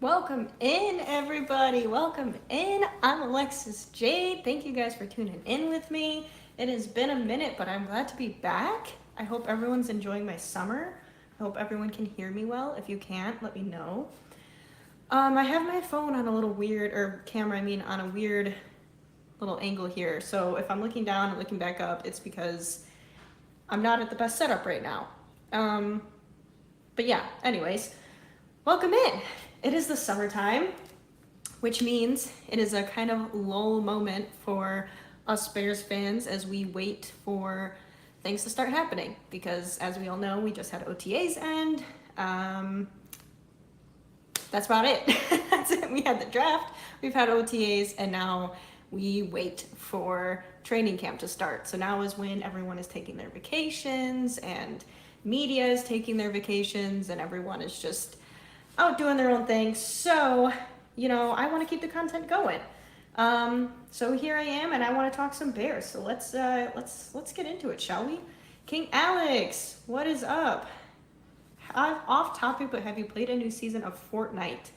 Welcome in, everybody. Welcome in. I'm Alexis Jade. Thank you guys for tuning in with me. It has been a minute, but I'm glad to be back. I hope everyone's enjoying my summer. I hope everyone can hear me well. If you can't, let me know. I have my phone on a little weird, or camera, on a weird little angle here. So if I'm looking down and looking back up, it's because I'm not at the best setup right now. But yeah, anyways, welcome in. It is the summertime, which means it is a kind of lull moment for us Bears fans as we wait for things to start happening. Because as we all know, we just had OTAs end. That's about it. That's it. We had the draft, we've had OTAs, and now we wait for training camp to start. So now is when everyone is taking their vacations and media is taking their vacations and everyone is just out doing their own thing. So, I want to keep the content going. So here I am, and I want to talk some Bears. So let's get into it, shall we? King Alex, what is up? Off topic, but have you played a new season of Fortnite?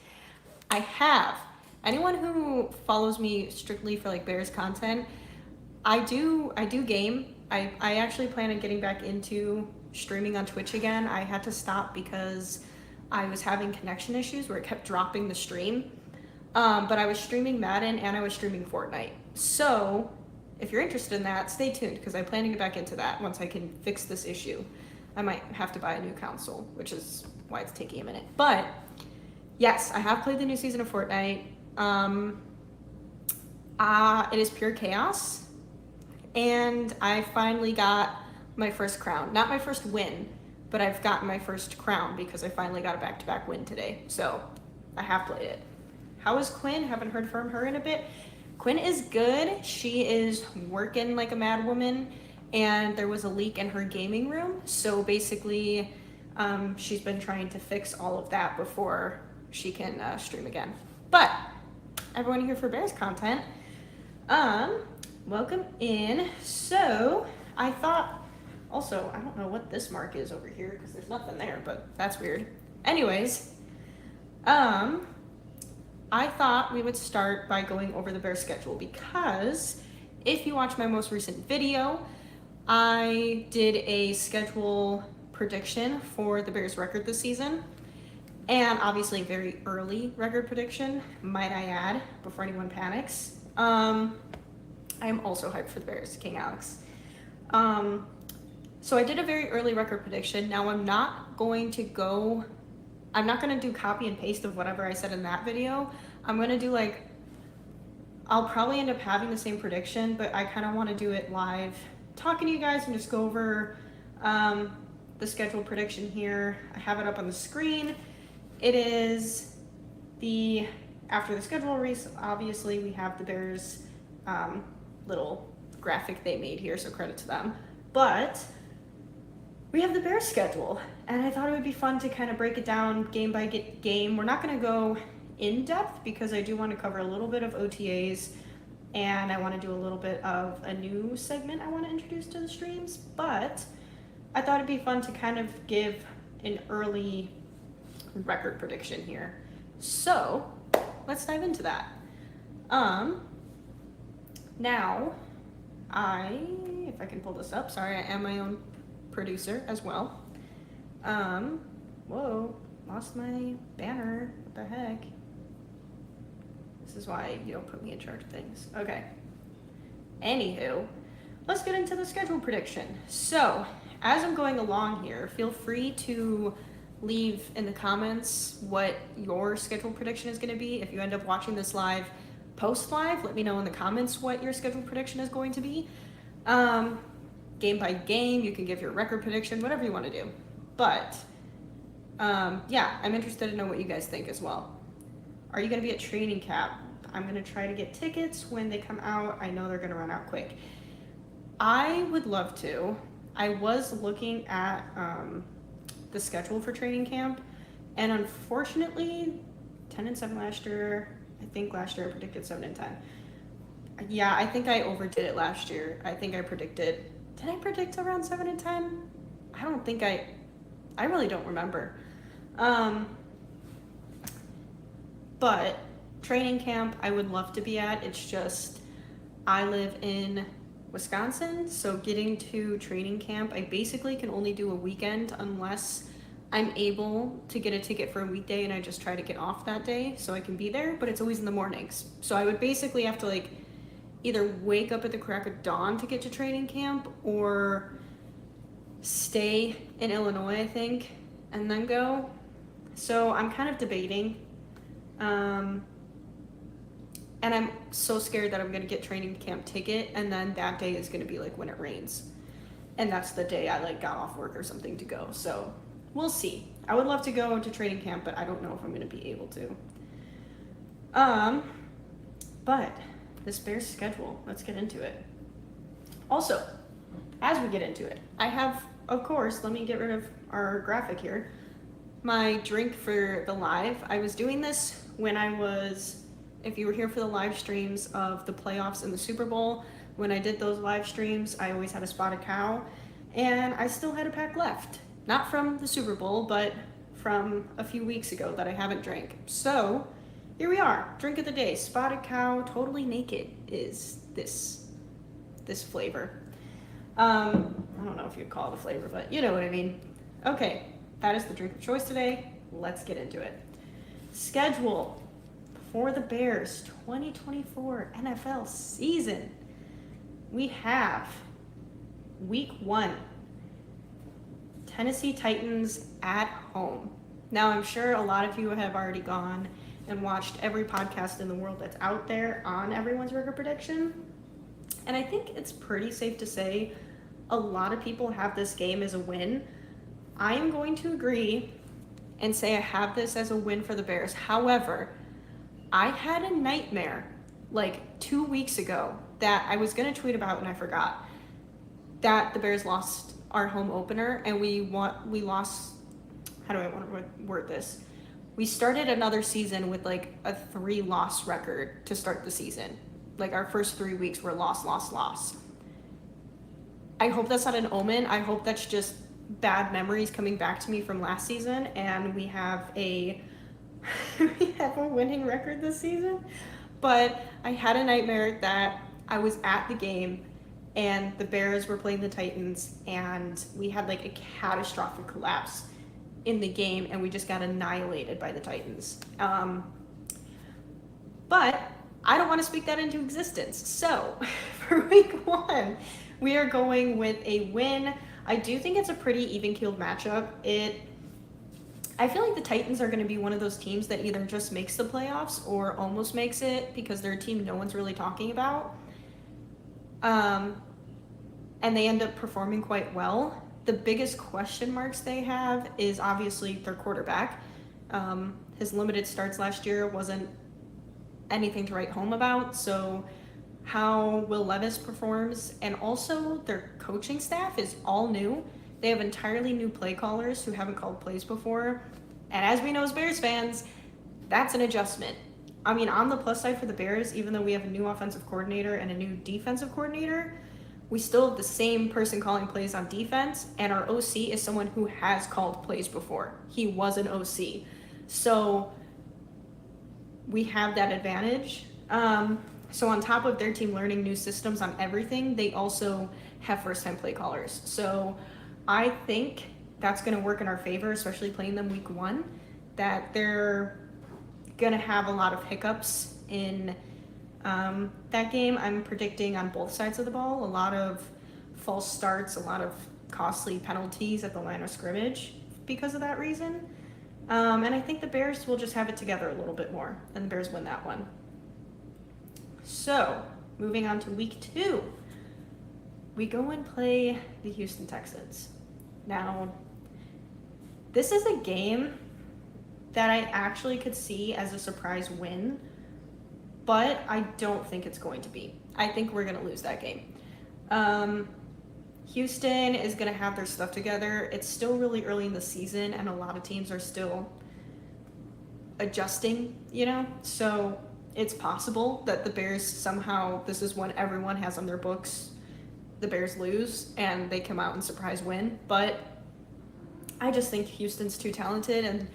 I have. Anyone who follows me strictly for like Bears content, I do game. I actually plan on getting back into streaming on Twitch again. I had to stop because I was having connection issues where it kept dropping the stream. But I was streaming Madden and I was streaming Fortnite. So if you're interested in that, stay tuned because I plan to get back into that once I can fix this issue. I might have to buy a new console, which is why it's taking a minute. But yes, I have played the new season of Fortnite. It is pure chaos. And I finally got my first crown. Not my first win, but I've gotten my first crown because I finally got a back-to-back win today. So I have played it. How is Quinn? Haven't heard from her in a bit. Quinn is good. She is working like a mad woman, and there was a leak in her gaming room. So basically, she's been trying to fix all of that before she can stream again. But everyone here for Bears content, welcome in. So I thought, also, I don't know what this mark is over here because there's nothing there, but that's weird. Anyways, I thought we would start by going over the Bears schedule because if you watch my most recent video, I did a schedule prediction for the Bears record this season. And obviously very early record prediction, might I add, before anyone panics. I am also hyped for the Bears, King Alex. So I did a very early record prediction. Now I'm not going to do copy and paste of whatever I said in that video. I'm going to do I'll probably end up having the same prediction, but I kind of want to do it live, talking to you guys and just go over the scheduled prediction here. I have it up on the screen. It is after the schedule race, obviously we have the Bears little graphic they made here, so credit to them. But we have the Bears schedule, and I thought it would be fun to kind of break it down game by game. We're not going to go in depth because I do want to cover a little bit of OTAs, and I want to do a little bit of a new segment I want to introduce to the streams, but I thought it'd be fun to kind of give an early record prediction here. So let's dive into that. Now, if I can pull this up, sorry, I am my own producer as well. Whoa, lost my banner. What the heck? This is why you don't put me in charge of things. Okay. Anywho, let's get into the schedule prediction. So, as I'm going along here, feel free to leave in the comments what your schedule prediction is going to be. If you end up watching this live, post live, let me know in the comments what your schedule prediction is going to be. Game by game, you can give your record prediction, whatever you want to do. But yeah, I'm interested to know what you guys think as well. Are you going to be at training camp? I'm going to try to get tickets when they come out. I know they're going to run out quick. I would love to. I was looking at the schedule for training camp, and unfortunately, 10-7 last year. I think last year I predicted 7-10. Yeah, I think I overdid it last year. I think I predicted. Did I predict around 7-10? I don't think I really don't remember. But training camp, I would love to be at. It's just, I live in Wisconsin, so getting to training camp, I basically can only do a weekend unless I'm able to get a ticket for a weekday and I just try to get off that day so I can be there, but it's always in the mornings. So I would basically have to like either wake up at the crack of dawn to get to training camp or stay in Illinois, I think, and then go. So I'm kind of debating. And I'm so scared that I'm going to get training camp ticket, and then that day is going to be like when it rains. And that's the day I like got off work or something to go. So we'll see. I would love to go to training camp, but I don't know if I'm going to be able to. But this Bears schedule, let's get into it. Also, as we get into it, I have, of course, let me get rid of our graphic here, my drink for the live. I was doing this when I was, if you were here for the live streams of the playoffs and the Super Bowl, when I did those live streams, I always had a spotted cow, and I still had a pack left. Not from the Super Bowl, but from a few weeks ago that I haven't drank. So here we are, drink of the day, spotted cow, totally naked is this flavor. I don't know if you'd call it a flavor, but you know what I mean. Okay, that is the drink of choice today. Let's get into it. Schedule for the Bears 2024 NFL season. We have week 1, Tennessee Titans at home. Now, I'm sure a lot of you have already gone and watched every podcast in the world that's out there on everyone's record prediction. And I think it's pretty safe to say a lot of people have this game as a win. I am going to agree and say I have this as a win for the Bears. However, I had a nightmare like 2 weeks ago that I was going to tweet about and I forgot, that the Bears lost our home opener and we lost, how do I want to word this? We started another season with like a 3-loss record to start the season. Like our first 3 weeks were loss. I hope that's not an omen. I hope that's just bad memories coming back to me from last season and we have a winning record this season. But I had a nightmare that I was at the game and the Bears were playing the Titans and we had like a catastrophic collapse in the game and we just got annihilated by the Titans. But I don't want to speak that into existence. So for week 1, we are going with a win. I do think it's a pretty even-keeled matchup. I feel like the Titans are going to be one of those teams that either just makes the playoffs or almost makes it because they're a team no one's really talking about. And they end up performing quite well. The biggest question marks they have is obviously their quarterback. His limited starts last year wasn't anything to write home about. So how Will Levis performs, and also their coaching staff is all new. They have entirely new play callers who haven't called plays before. And as we know as Bears fans, that's an adjustment. I mean, on the plus side for the Bears, even though we have a new offensive coordinator and a new defensive coordinator, we still have the same person calling plays on defense, and our OC is someone who has called plays before. He was an OC. So we have that advantage. So on top of their team learning new systems on everything, they also have first-time play callers. So I think that's going to work in our favor, especially playing them week 1, that they're going to have a lot of hiccups in that game. I'm predicting on both sides of the ball, a lot of false starts, a lot of costly penalties at the line of scrimmage because of that reason. And I think the Bears will just have it together a little bit more, and the Bears win that one. So, moving on to week 2, we go and play the Houston Texans. Now, this is a game that I actually could see as a surprise win, but I don't think it's going to be. I think we're going to lose that game. Houston is going to have their stuff together. It's still really early in the season, and a lot of teams are still adjusting, So it's possible that the Bears somehow, this is when everyone has on their books, the Bears lose, and they come out and surprise win. But I just think Houston's too talented, and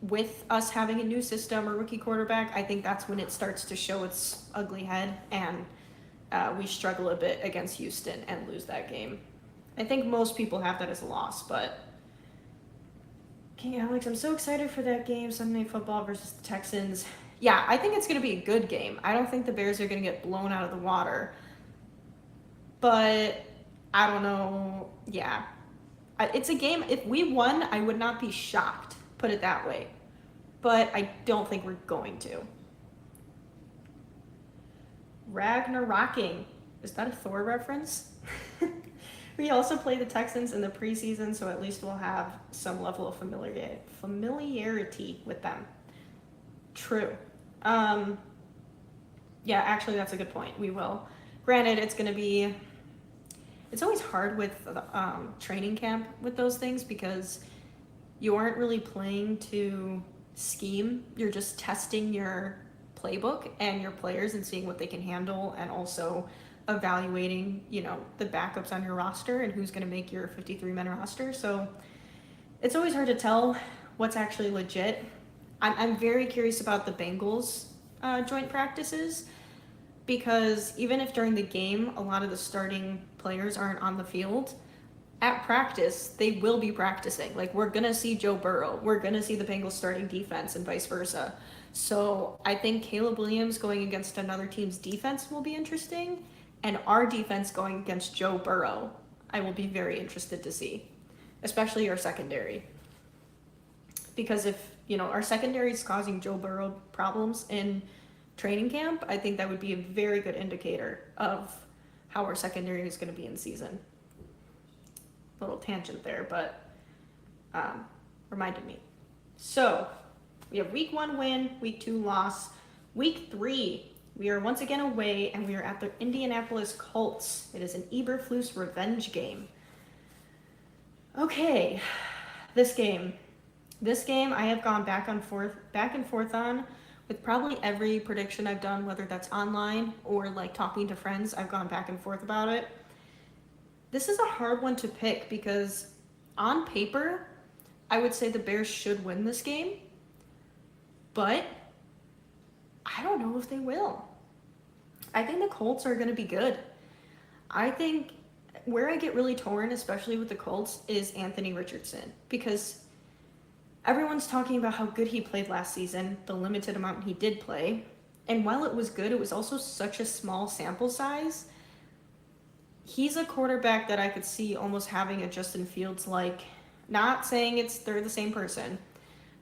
with us having a new system or rookie quarterback, I think that's when it starts to show its ugly head, and we struggle a bit against Houston and lose that game. I think most people have that as a loss, but King Alex, I'm so excited for that game, Sunday Night Football versus the Texans. Yeah, I think it's going to be a good game. I don't think the Bears are going to get blown out of the water. But I don't know. Yeah. It's a game. If we won, I would not be shocked, put it that way. But I don't think we're going to. Ragnarocking. Is that a Thor reference? We also play the Texans in the preseason, so at least we'll have some level of familiarity with them. True. Yeah, actually, that's a good point. We will. Granted, it's going to be... It's always hard with training camp with those things because you aren't really playing to scheme. You're just testing your playbook and your players and seeing what they can handle, and also evaluating, the backups on your roster and who's going to make your 53-man roster. So it's always hard to tell what's actually legit. I'm very curious about the Bengals joint practices, because even if during the game a lot of the starting players aren't on the field, at practice they will be practicing. Like, we're gonna see Joe Burrow, we're gonna see the Bengals starting defense, and vice versa. So I think Caleb Williams going against another team's defense will be interesting, and our defense going against Joe Burrow, I will be very interested to see, especially our secondary. Because if our secondary is causing Joe Burrow problems in training camp, I think that would be a very good indicator of how our secondary is going to be in season. Little tangent there, but reminded me. So we have week 1 win, week 2 loss. Week 3, we are once again away, and we are at the Indianapolis Colts. It is an Eberflus revenge game. Okay, this game I have gone back and forth on with probably every prediction I've done, whether that's online or like talking to friends. I've gone back and forth about it. This is a hard one to pick because on paper, I would say the Bears should win this game, but I don't know if they will. I think the Colts are going to be good. I think where I get really torn, especially with the Colts, is Anthony Richardson, because everyone's talking about how good he played last season, the limited amount he did play. And while it was good, it was also such a small sample size. He's a quarterback that I could see almost having a Justin Fields, like, not saying they're the same person,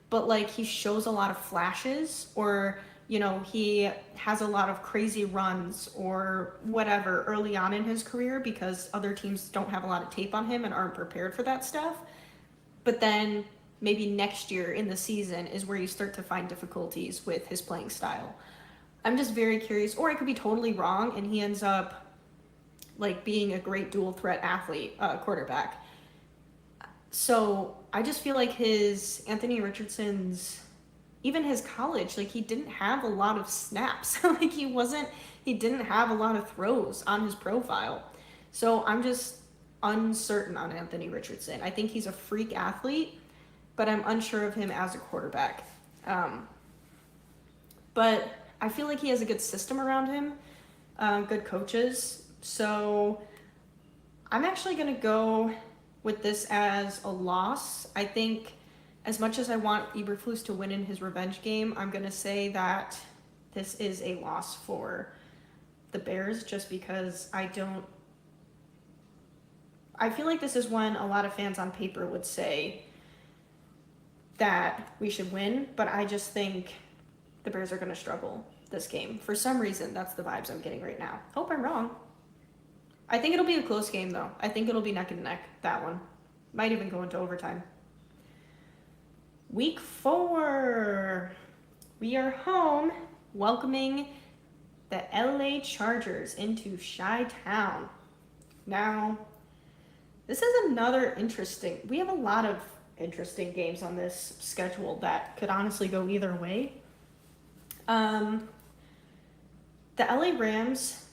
but like he shows a lot of flashes, or, he has a lot of crazy runs or whatever early on in his career because other teams don't have a lot of tape on him and aren't prepared for that stuff. But then maybe next year in the season is where you start to find difficulties with his playing style. I'm just very curious, or I could be totally wrong and he ends up like being a great dual threat quarterback. So I just feel like Anthony Richardson's, even his college, like he didn't have a lot of snaps. Like he didn't have a lot of throws on his profile. So I'm just uncertain on Anthony Richardson. I think he's a freak athlete, but I'm unsure of him as a quarterback. But I feel like he has a good system around him, good coaches. So I'm actually going to go with this as a loss. I think as much as I want Eberflus to win in his revenge game, I'm going to say that this is a loss for the Bears, just because I feel like this is when a lot of fans on paper would say that we should win, but I just think the Bears are going to struggle this game. For some reason, that's the vibes I'm getting right now. Hope I'm wrong. I think it'll be a close game, though. I think it'll be neck and neck, that one. Might even go into overtime. Week 4. We are home, welcoming the LA Chargers into Chi-Town. Now, this is another interesting... We have a lot of interesting games on this schedule that could honestly go either way. The LA Rams,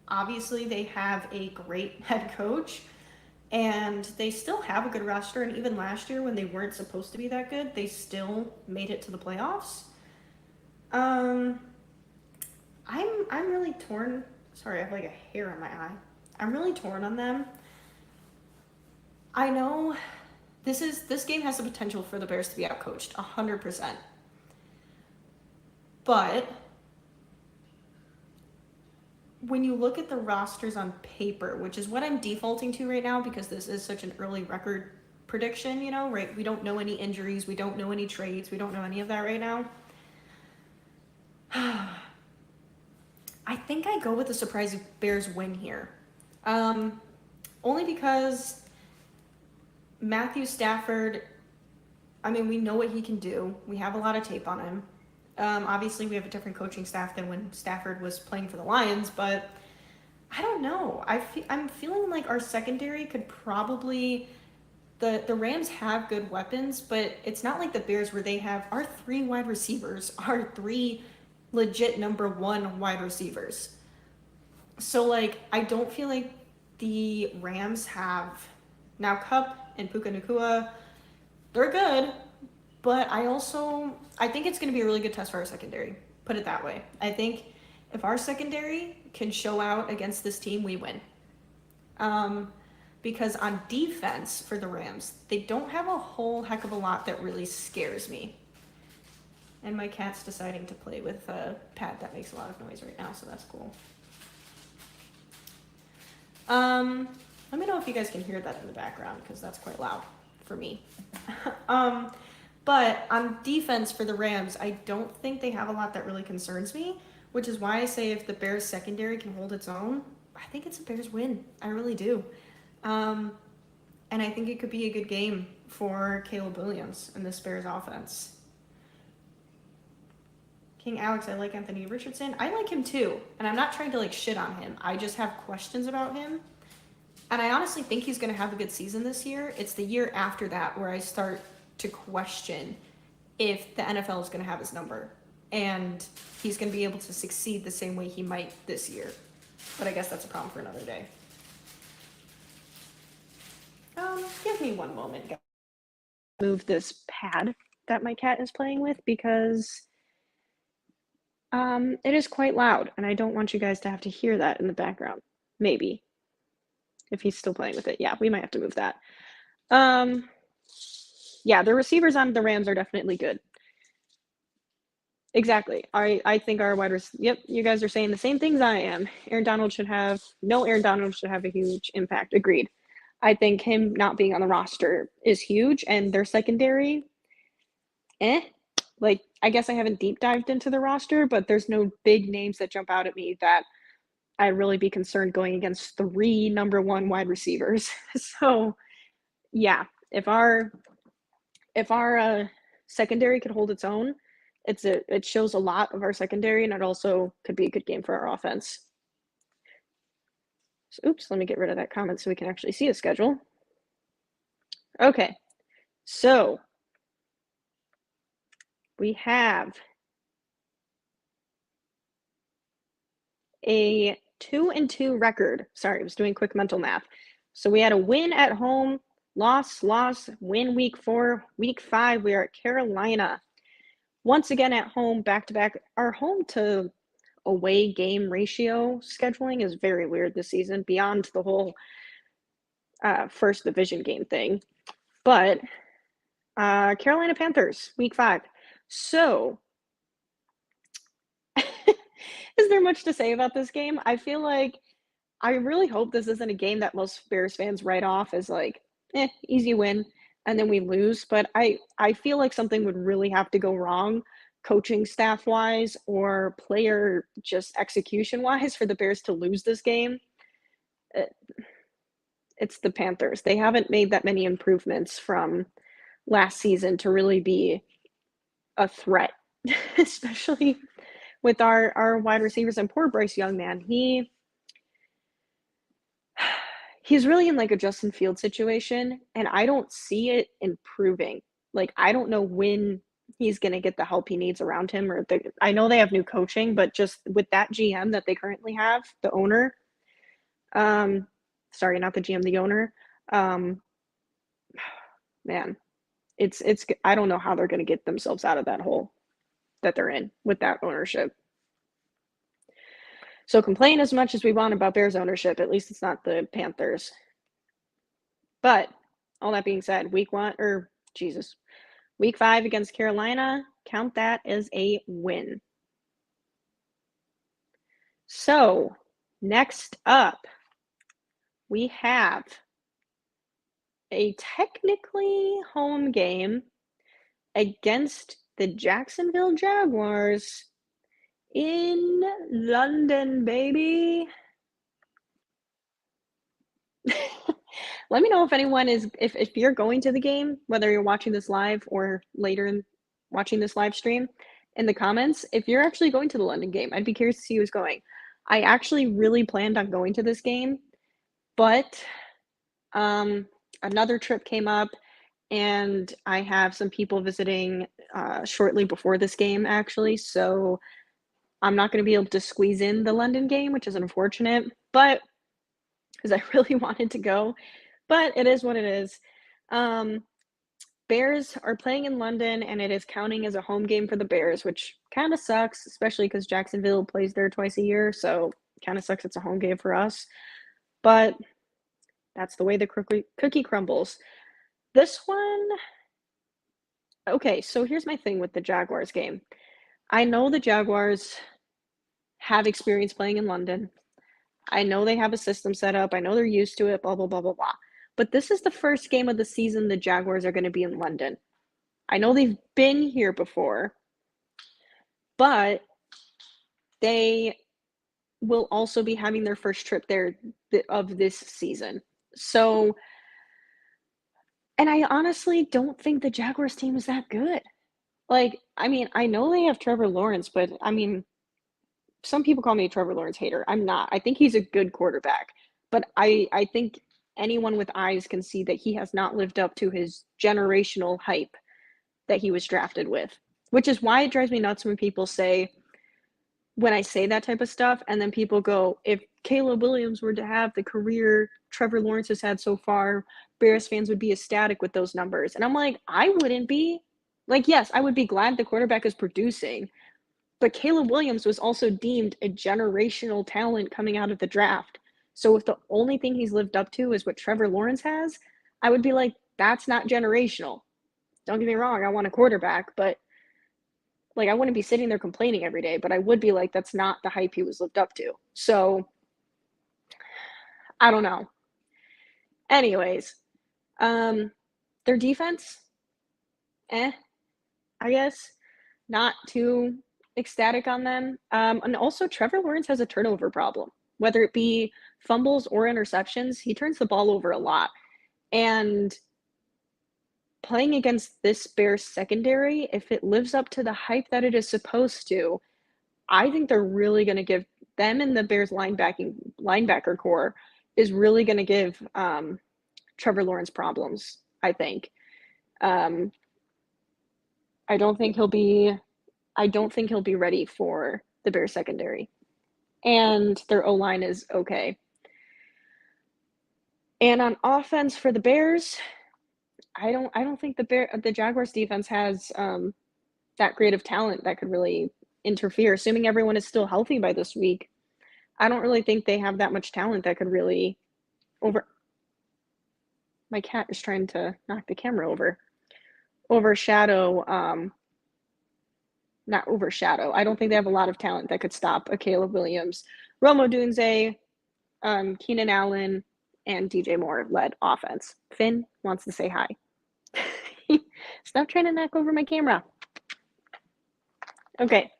obviously they have a great head coach, And they still have a good roster, and even last year when they weren't supposed to be that good, they still made it to the playoffs. Um, I'm really torn. Sorry, I have like a hair on my eye. I'm really torn on them. I know this game has the potential for the Bears to be outcoached 100%. But when you look at the rosters on paper, which is what I'm defaulting to right now because this is such an early record prediction, you know, right? We don't know any injuries, we don't know any trades, we don't know any of that right now. I think I go with the surprise Bears win here. Only because Matthew Stafford, I mean, we know what he can do. We have a lot of tape on him. Obviously, we have a different coaching staff than when Stafford was playing for the Lions, but I don't know. I'm feeling like our secondary could probably. The Rams have good weapons, but it's not like the Bears where they have our 3 wide receivers, our 3 legit number 1 wide receivers. So, like, I don't feel like the Rams have. Now, Cup and Puka Nakua, they're good, but I think it's going to be a really good test for our secondary. Put it that way. I think if our secondary can show out against this team, we win. Because on defense for the Rams, they don't have a whole heck of a lot that really scares me. And my cat's deciding to play with a pad that makes a lot of noise right now, so that's cool. Let me know if you guys can hear that in the background, because that's quite loud for me. But on defense for the Rams, I don't think they have a lot that really concerns me, which is why I say if the Bears secondary can hold its own, I think it's a Bears win. I really do. And I think it could be a good game for Caleb Williams and this Bears offense. King Alex, I like Anthony Richardson. I like him too. And I'm not trying to like shit on him. I just have questions about him. And I honestly think he's going to have a good season this year. It's the year after that where I start to question if the NFL is going to have his number. And he's going to be able to succeed the same way he might this year. But I guess that's a problem for another day. Give me one moment, guys. Move this pad that my cat is playing with because it is quite loud and I don't want you guys to have to hear that in the background. Maybe. If he's still playing with it. Yeah, we might have to move that. Yeah, the receivers on the Rams are definitely good. Exactly. I think our wide receivers, yep, you guys are saying the same things I am. Aaron Donald should have a huge impact. Agreed. I think him not being on the roster is huge, and their secondary, like, I guess I haven't deep dived into the roster, but there's no big names that jump out at me that I'd really be concerned going against 3 number 1 wide receivers. So, yeah, if our secondary could hold its own, it shows a lot of our secondary, and it also could be a good game for our offense. So, oops, let me get rid of that comment so we can actually see the schedule. Okay, so we have a 2-2 record. Sorry, I was doing quick mental math. So we had a win at home, loss, win week 4, week 5, we are at Carolina. Once again at home, back-to-back. Our home to away game ratio scheduling is very weird this season, beyond the whole first division game thing. But Carolina Panthers, week 5. So, is there much to say about this game? I feel like I really hope this isn't a game that most Bears fans write off as like, easy win, and then we lose. But I feel like something would really have to go wrong, coaching staff wise or player just execution wise, for the Bears to lose this game. It's the Panthers. They haven't made that many improvements from last season to really be a threat, especially with our wide receivers. And poor Bryce Young, man, he's really in like a Justin Fields situation, and I don't see it improving. Like, I don't know when he's going to get the help he needs around him. I know they have new coaching, but just with that GM that they currently have, the owner, sorry, not the GM, the owner, Um, man, it's I don't know how they're going to get themselves out of that hole that they're in with that ownership. So complain as much as we want about Bears ownership, at least it's not the Panthers. But all that being said, week 5 against Carolina, count that as a win. So next up, we have a technically home game against the Jacksonville Jaguars in London, baby. Let me know if anyone is if you're going to the game, whether you're watching this live or later in watching this live stream, in the comments, if you're actually going to the London game. I'd be curious to see who's going. I actually really planned on going to this game, but another trip came up, and I have some people visiting shortly before this game, actually. So I'm not going to be able to squeeze in the London game, which is unfortunate, but because I really wanted to go, but it is what it is. Bears are playing in London, and it is counting as a home game for the Bears, which kind of sucks, especially because Jacksonville plays there twice a year. So kind of sucks it's a home game for us. But that's the way the cookie crumbles. This one, okay, so here's my thing with the Jaguars game. I know the Jaguars have experience playing in London. I know they have a system set up. I know they're used to it, blah, blah, blah, blah, blah. But this is the first game of the season the Jaguars are going to be in London. I know they've been here before, but they will also be having their first trip there of this season. So, and I honestly don't think the Jaguars team is that good. Like, I mean, I know they have Trevor Lawrence, but I mean, some people call me a Trevor Lawrence hater. I'm not. I think he's a good quarterback, but I think anyone with eyes can see that he has not lived up to his generational hype that he was drafted with, which is why it drives me nuts when people say, when I say that type of stuff, and then people go, if Caleb Williams were to have the career Trevor Lawrence has had so far, Bears fans would be ecstatic with those numbers. And I'm like, I wouldn't be. Like, yes, I would be glad the quarterback is producing, but Caleb Williams was also deemed a generational talent coming out of the draft. So if the only thing he's lived up to is what Trevor Lawrence has, I would be like, that's not generational. Don't get me wrong, I want a quarterback, but like I wouldn't be sitting there complaining every day, but I would be like, that's not the hype he was lived up to. So I don't know. Anyways, their defense, I guess. Not too ecstatic on them. And also Trevor Lawrence has a turnover problem. Whether it be fumbles or interceptions, he turns the ball over a lot. And playing against this Bears secondary, if it lives up to the hype that it is supposed to, I think they're really going to give them, and the Bears linebacker core is really going to give Trevor Lawrence problems, I think. Um, I don't think he'll be ready for the Bears secondary. And their O-line is okay. And on offense for the Bears, I don't think the Jaguars defense has that great of talent that could really interfere. Assuming everyone is still healthy by this week, I don't really think they have that much talent that could really over. My cat is trying to knock the camera over. Overshadow. Not overshadow. I don't think they have a lot of talent that could stop a Caleb Williams, Rome Odunze, Keenan Allen, and DJ Moore led offense. Finn wants to say hi. Stop trying to knock over my camera. Okay.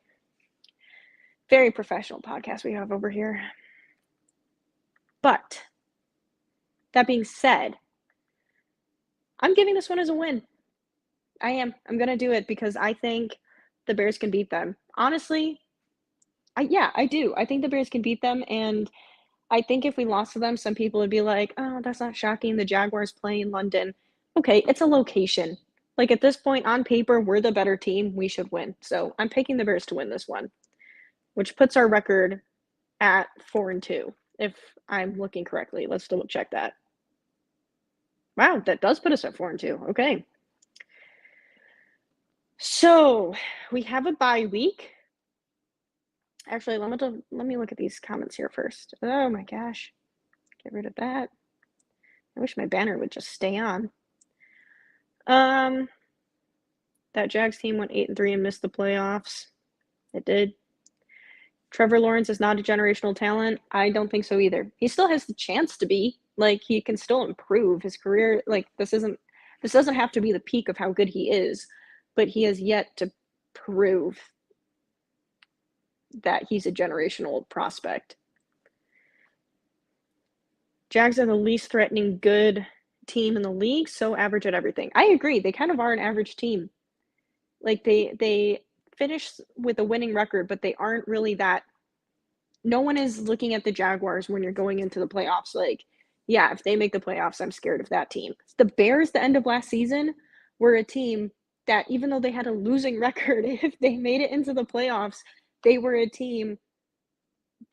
Very professional podcast we have over here. But that being said, I'm giving this one as a win. I am. I'm going to do it because I think the Bears can beat them. Honestly, I do. I think the Bears can beat them, and I think if we lost to them, some people would be like, oh, that's not shocking. The Jaguars play in London. Okay, it's a location. Like at this point, on paper, we're the better team. We should win. So I'm picking the Bears to win this one, which puts our record at 4-2, if I'm looking correctly. Let's double check that. Wow, that does put us at 4-2. Okay. So we have a bye week. Actually, let me look at these comments here first. Oh my gosh. Get rid of that. I wish my banner would just stay on. That Jags team went 8-3 and missed the playoffs. It did. Trevor Lawrence is not a generational talent. I don't think so either. He still has the chance to be. Like, he can still improve his career. Like, this doesn't have to be the peak of how good he is, but he has yet to prove that he's a generational prospect. Jags are the least threatening good team in the league, so average at everything. I agree. They kind of are an average team. Like, they finish with a winning record, but they aren't really that. No one is looking at the Jaguars when you're going into the playoffs like, yeah, if they make the playoffs, I'm scared of that team. The Bears, the end of last season, were a team that, even though they had a losing record, if they made it into the playoffs, they were a team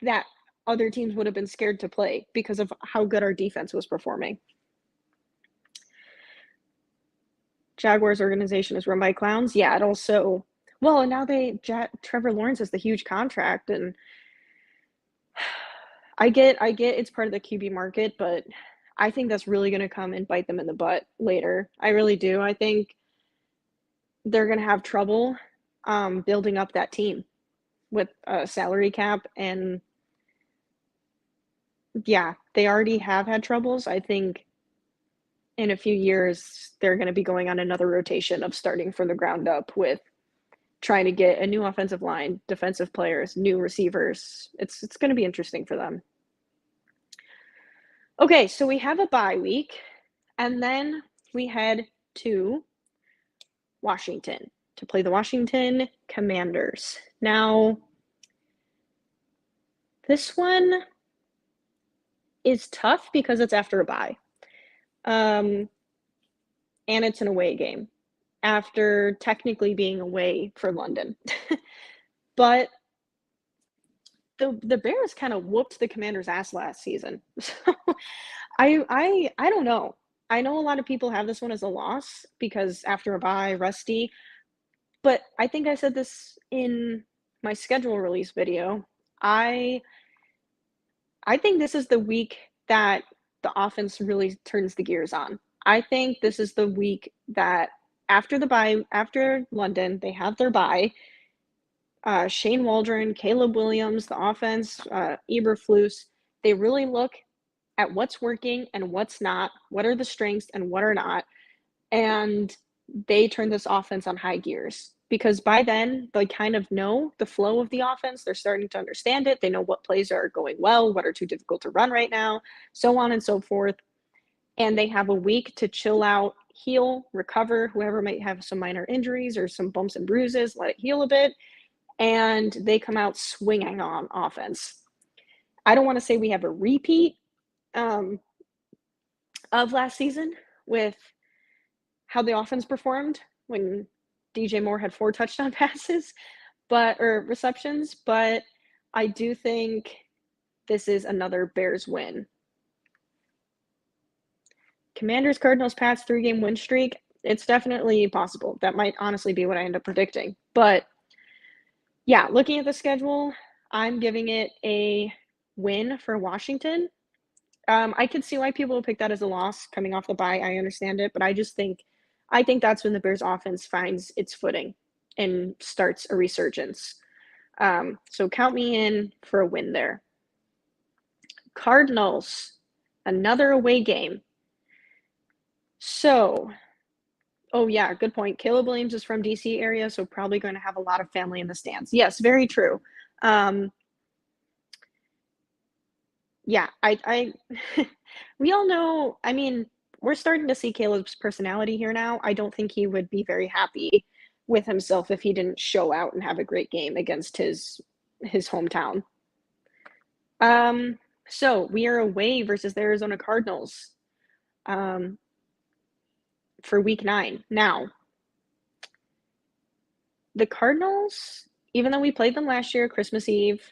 that other teams would have been scared to play because of how good our defense was performing. Jaguars organization is run by clowns. Yeah, it also, well, and now Trevor Lawrence has the huge contract, and I get it's part of the QB market, but I think that's really going to come and bite them in the butt later. I really do. I think they're going to have trouble building up that team with a salary cap, and yeah, they already have had troubles. I think in a few years they're going to be going on another rotation of starting from the ground up with trying to get a new offensive line, defensive players, new receivers. It's going to be interesting for them. Okay, so we have a bye week, and then we head to Washington to play the Washington Commanders. Now, this one is tough because it's after a bye. And it's an away game after technically being away for London. But the Bears kind of whooped the Commanders' ass last season. So I don't know. I know a lot of people have this one as a loss because after a bye, rusty. But I think I said this in my schedule release video. I think this is the week that the offense really turns the gears on. I think this is the week that after the bye, after London, they have their bye. Shane Waldron, Caleb Williams, the offense, Eberflus, they really look at what's working and what's not, what are the strengths and what are not, and they turn this offense on high gears. Because by then, they kind of know the flow of the offense. They're starting to understand it. They know what plays are going well, what are too difficult to run right now, so on and so forth. And they have a week to chill out, heal, recover, whoever might have some minor injuries or some bumps and bruises, let it heal a bit. And they come out swinging on offense. I don't want to say we have a repeat of last season with how the offense performed when DJ Moore had 4 touchdown passes, or receptions, but I do think this is another Bears win. Commanders, Cardinals, Pats 3-game win streak. It's definitely possible. That might honestly be what I end up predicting. But yeah, looking at the schedule, I'm giving it a win for Washington. I could see why people would pick that as a loss coming off the bye. I understand it, but I think that's when the Bears offense finds its footing and starts a resurgence. So count me in for a win there. Cardinals, another away game. So, oh yeah, good point. Caleb Williams is from DC area, so probably going to have a lot of family in the stands. Yes, very true. Yeah, I we all know, I mean, we're starting to see Caleb's personality here now. I don't think he would be very happy with himself if he didn't show out and have a great game against his hometown. So we are away versus the Arizona Cardinals for week 9. Now, the Cardinals, even though we played them last year, Christmas Eve,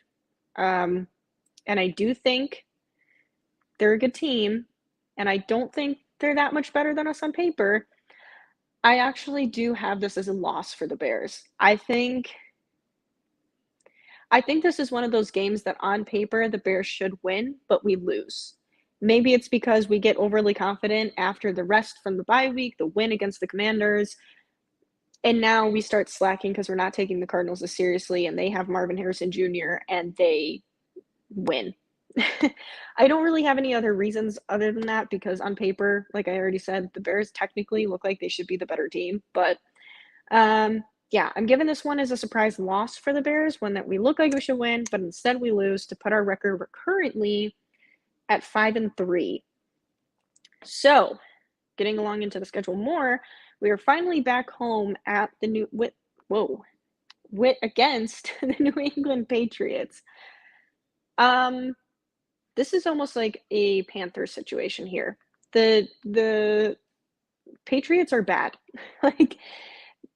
and I do think they're a good team, and I don't think they're that much better than us on paper. I actually do have this as a loss for the Bears. I think this is one of those games that on paper the Bears should win, but we lose. Maybe it's because we get overly confident after the rest from the bye week, the win against the Commanders, and now we start slacking because we're not taking the Cardinals as seriously, and they have Marvin Harrison Jr. and they win. I don't really have any other reasons other than that because on paper, like I already said, the Bears technically look like they should be the better team. But yeah, I'm giving this one as a surprise loss for the Bears, one that we look like we should win, but instead we lose to put our record currently at 5-3. So, getting along into the schedule more, we are finally back home at the against the New England Patriots. This is almost like a Panthers situation here. The Patriots are bad. Like,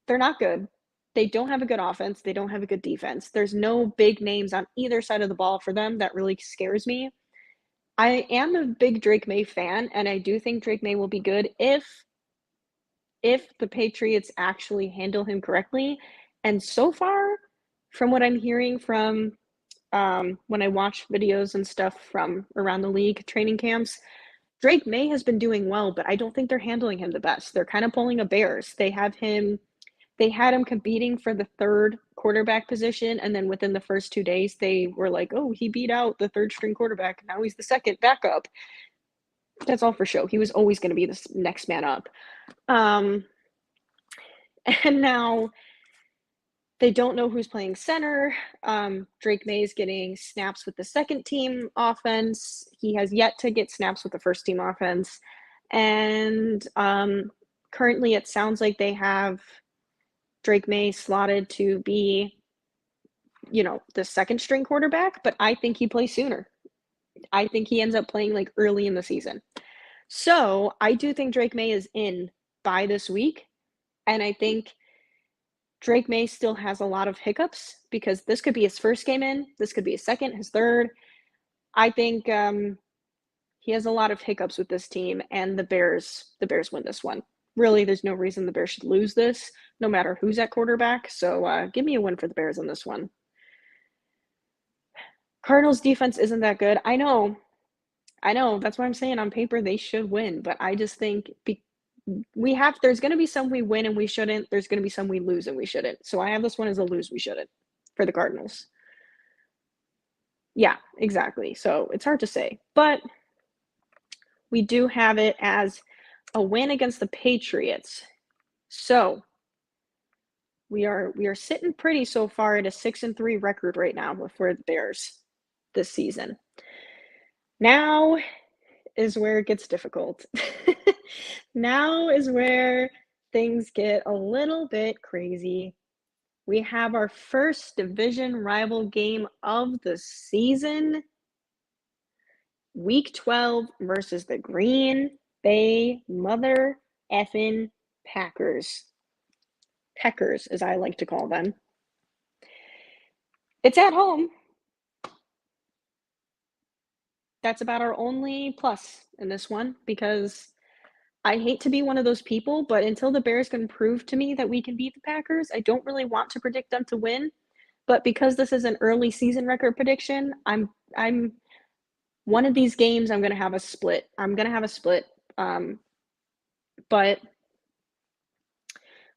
they're not good. They don't have a good offense. They don't have a good defense. There's no big names on either side of the ball for them that really scares me. I am a big Drake May fan, and I do think Drake May will be good if the Patriots actually handle him correctly. And so far, from what I'm hearing from when I watch videos and stuff from around the league training camps, Drake May has been doing well, but I don't think they're handling him the best. They're kind of pulling a Bears. They had him competing for the third quarterback position, and then within the first 2 days, they were like, oh, he beat out the third string quarterback. Now he's the second backup. That's all for show. He was always going to be the next man up. And now they don't know who's playing center. Drake May is getting snaps with the second team offense. He has yet to get snaps with the first team offense. And currently it sounds like they have Drake May slotted to be, the second string quarterback, but I think he plays sooner. I think he ends up playing like early in the season. So I do think Drake May is in by this week. And I think Drake May still has a lot of hiccups because this could be his first game in. This could be his second, his third. I think he has a lot of hiccups with this team, and the Bears win this one. Really, there's no reason the Bears should lose this, no matter who's at quarterback. So give me a win for the Bears on this one. Cardinals defense isn't that good. I know. That's why I'm saying on paper they should win, but I just think there's going to be some we win and we shouldn't. There's going to be some we lose and we shouldn't. So I have this one as a lose we shouldn't for the Cardinals. Yeah, exactly. So it's hard to say, but we do have it as a win against the Patriots. So we are sitting pretty so far at a 6-3 record right now for the Bears this season. Now is where it gets difficult. Now is where things get a little bit crazy. We have our first division rival game of the season. Week 12 versus the Green Bay mother effing Packers. Peckers, as I like to call them. It's at home. That's about our only plus in this one because I hate to be one of those people, but until the Bears can prove to me that we can beat the Packers, I don't really want to predict them to win. But because this is an early season record prediction, I'm one of these games I'm going to have a split. But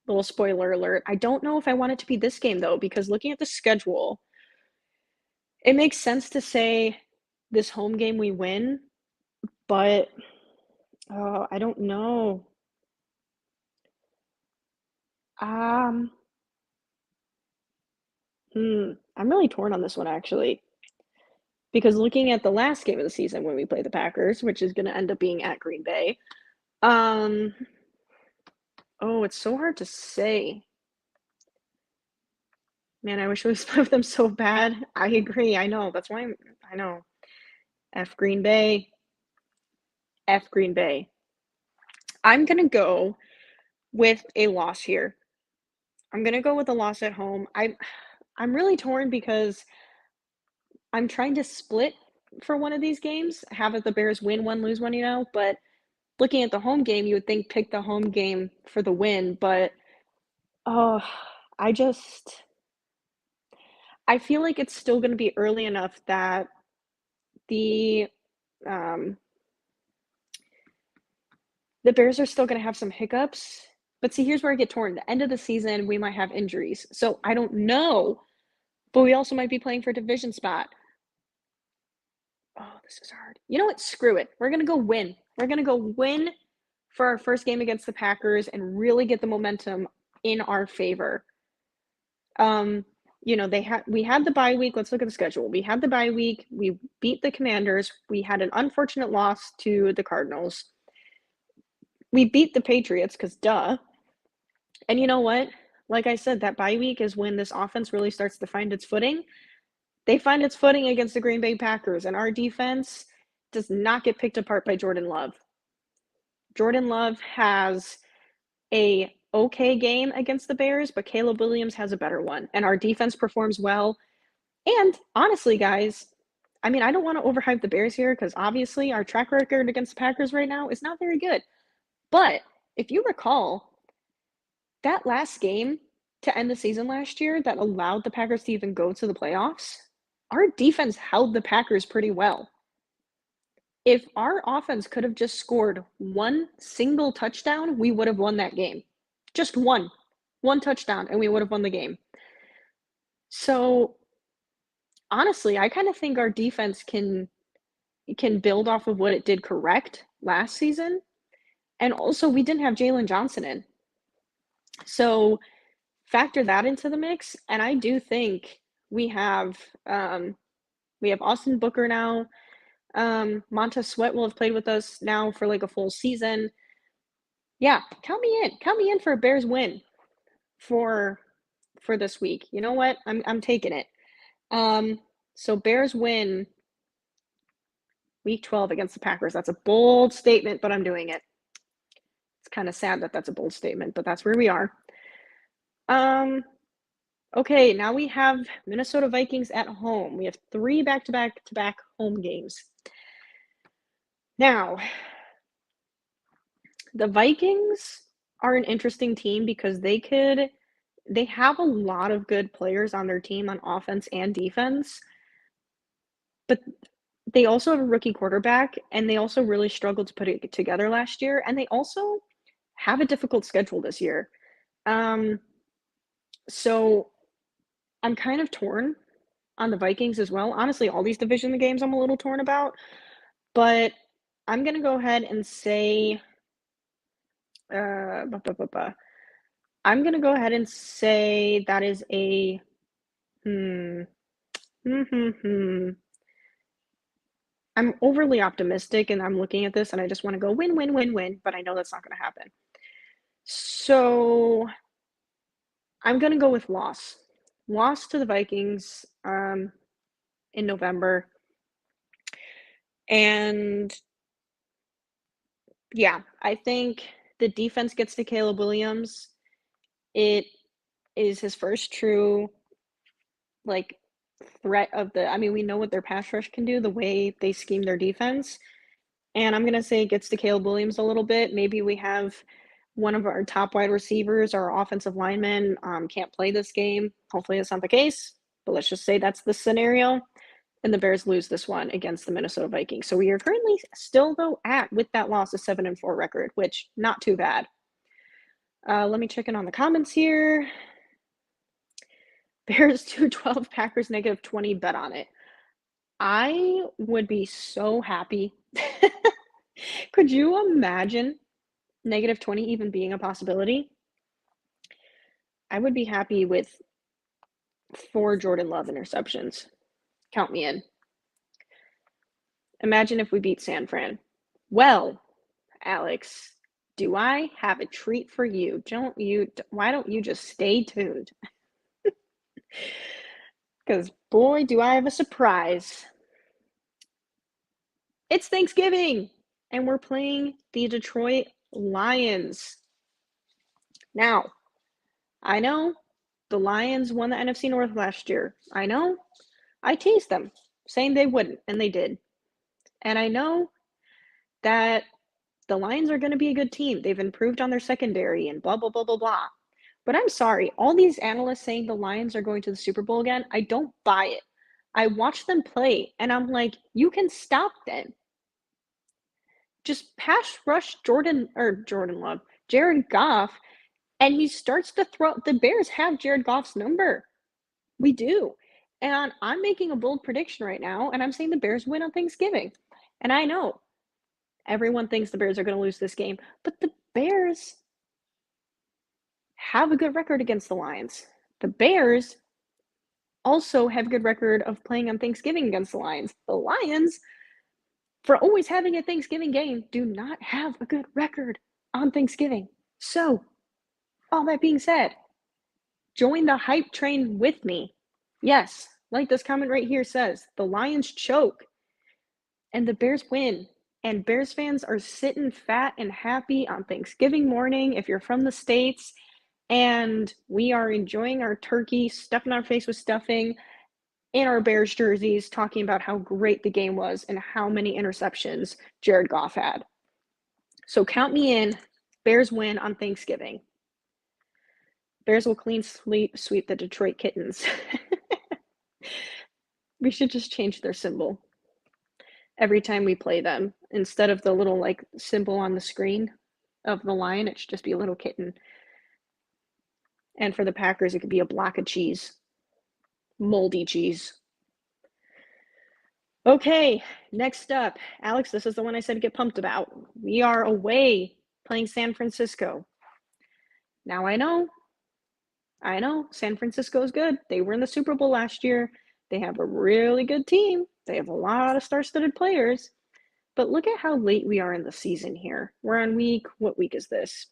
little spoiler alert, I don't know if I want it to be this game though, because looking at the schedule, it makes sense to say this home game we win, but I don't know. I'm really torn on this one actually. Because looking at the last game of the season when we play the Packers, which is going to end up being at Green Bay, it's so hard to say. Man, I wish we split with them so bad. I agree. I know. That's why I know. F Green Bay. F Green Bay. I'm going to go with a loss here. I'm going to go with a loss at home. I'm really torn because I'm trying to split for one of these games, have it the Bears win one, lose one, but looking at the home game, you would think pick the home game for the win, but oh, I just I feel like it's still going to be early enough that the um, the Bears are still going to have some hiccups. But see, here's where I get torn. The end of the season, we might have injuries, so I don't know. But we also might be playing for a division spot. Oh, this is hard. You know what? Screw it. We're gonna go win. We're gonna go win for our first game against the Packers and really get the momentum in our favor. You know, we had the bye week. Let's look at the schedule. We had the bye week. We beat the Commanders. We had an unfortunate loss to the Cardinals. We beat the Patriots because duh. And you know what? Like I said, that bye week is when this offense really starts to find its footing. They find its footing against the Green Bay Packers, and our defense does not get picked apart by Jordan Love. Jordan Love has a okay game against the Bears, but Caleb Williams has a better one, and our defense performs well. And honestly, guys, I mean, I don't want to overhype the Bears here because obviously our track record against the Packers right now is not very good. But if you recall, that last game to end the season last year that allowed the Packers to even go to the playoffs, our defense held the Packers pretty well. If our offense could have just scored one single touchdown, we would have won that game. Just one touchdown, and we would have won the game. So honestly, I kind of think our defense can build off of what it did correct last season. And also, we didn't have Jalen Johnson in. So factor that into the mix, and I do think we have Austin Booker now. Montez Sweat will have played with us now for like a full season. Yeah, count me in. Count me in for a Bears win for this week. You know what? I'm taking it. So Bears win week 12 against the Packers. That's a bold statement, but I'm doing it. It's kind of sad that that's a bold statement, but that's where we are. Okay, now we have Minnesota Vikings at home. We have 3 back-to-back home games. Now, the Vikings are an interesting team because they have a lot of good players on their team on offense and defense, but they also have a rookie quarterback, and they also really struggled to put it together last year, and they also have a difficult schedule this year. So I'm kind of torn on the Vikings as well. Honestly, all these division games I'm a little torn about, but I'm gonna go ahead and say I'm gonna go ahead and say that is a I'm overly optimistic, and I'm looking at this, and I just want to go win, win, win, win, but I know that's not going to happen. So I'm going to go with loss to the Vikings in November. And yeah, I think the defense gets to Caleb Williams. It is his first true like threat of the, I mean, we know what their pass rush can do, the way they scheme their defense. And I'm going to say it gets to Caleb Williams a little bit. Maybe we have one of our top wide receivers, our offensive linemen, can't play this game. Hopefully that's not the case, but let's just say that's the scenario. And the Bears lose this one against the Minnesota Vikings. So we are currently still, though, with that loss, a 7-4 record, which not too bad. Let me check in on the comments here. Bears 212, Packers -20, bet on it. I would be so happy. Could you imagine -20 even being a possibility? I would be happy with 4 Jordan Love interceptions. Count me in. Imagine if we beat San Fran. Well, Alex, do I have a treat for you? Why don't you just stay tuned? Because boy, do I have a surprise. It's Thanksgiving, and we're playing the Detroit Lions. Now, I know the Lions won the NFC North last year. I know. I teased them, saying they wouldn't, and they did. And I know that the Lions are going to be a good team. They've improved on their secondary and blah, blah, blah, blah, blah. But I'm sorry, all these analysts saying the Lions are going to the Super Bowl again, I don't buy it. I watch them play, and I'm like, you can stop them. Just pass rush Jared Goff, and he starts to throw. The Bears have Jared Goff's number. We do. And I'm making a bold prediction right now, and I'm saying the Bears win on Thanksgiving. And I know everyone thinks the Bears are going to lose this game, but the Bears have a good record against the Lions. The Bears also have a good record of playing on Thanksgiving against the Lions. The Lions, for always having a Thanksgiving game, do not have a good record on Thanksgiving. So, all that being said, join the hype train with me. Yes, like this comment right here says, the Lions choke and the Bears win. And Bears fans are sitting fat and happy on Thanksgiving morning if you're from the States. And we are enjoying our turkey, stuffing our face with stuffing in our Bears jerseys, talking about how great the game was and how many interceptions Jared Goff had. So count me in. Bears win on Thanksgiving. Bears will clean sweep the Detroit Kittens. We should just change their symbol every time we play them. Instead of the little like symbol on the screen of the lion, it should just be a little kitten. And for the Packers, it could be a block of cheese. Moldy cheese. Okay, next up. Alex, this is the one I said to get pumped about. We are away playing San Francisco. Now I know, San Francisco is good. They were in the Super Bowl last year. They have a really good team. They have a lot of star-studded players. But look at how late we are in the season here. We're on what week is this?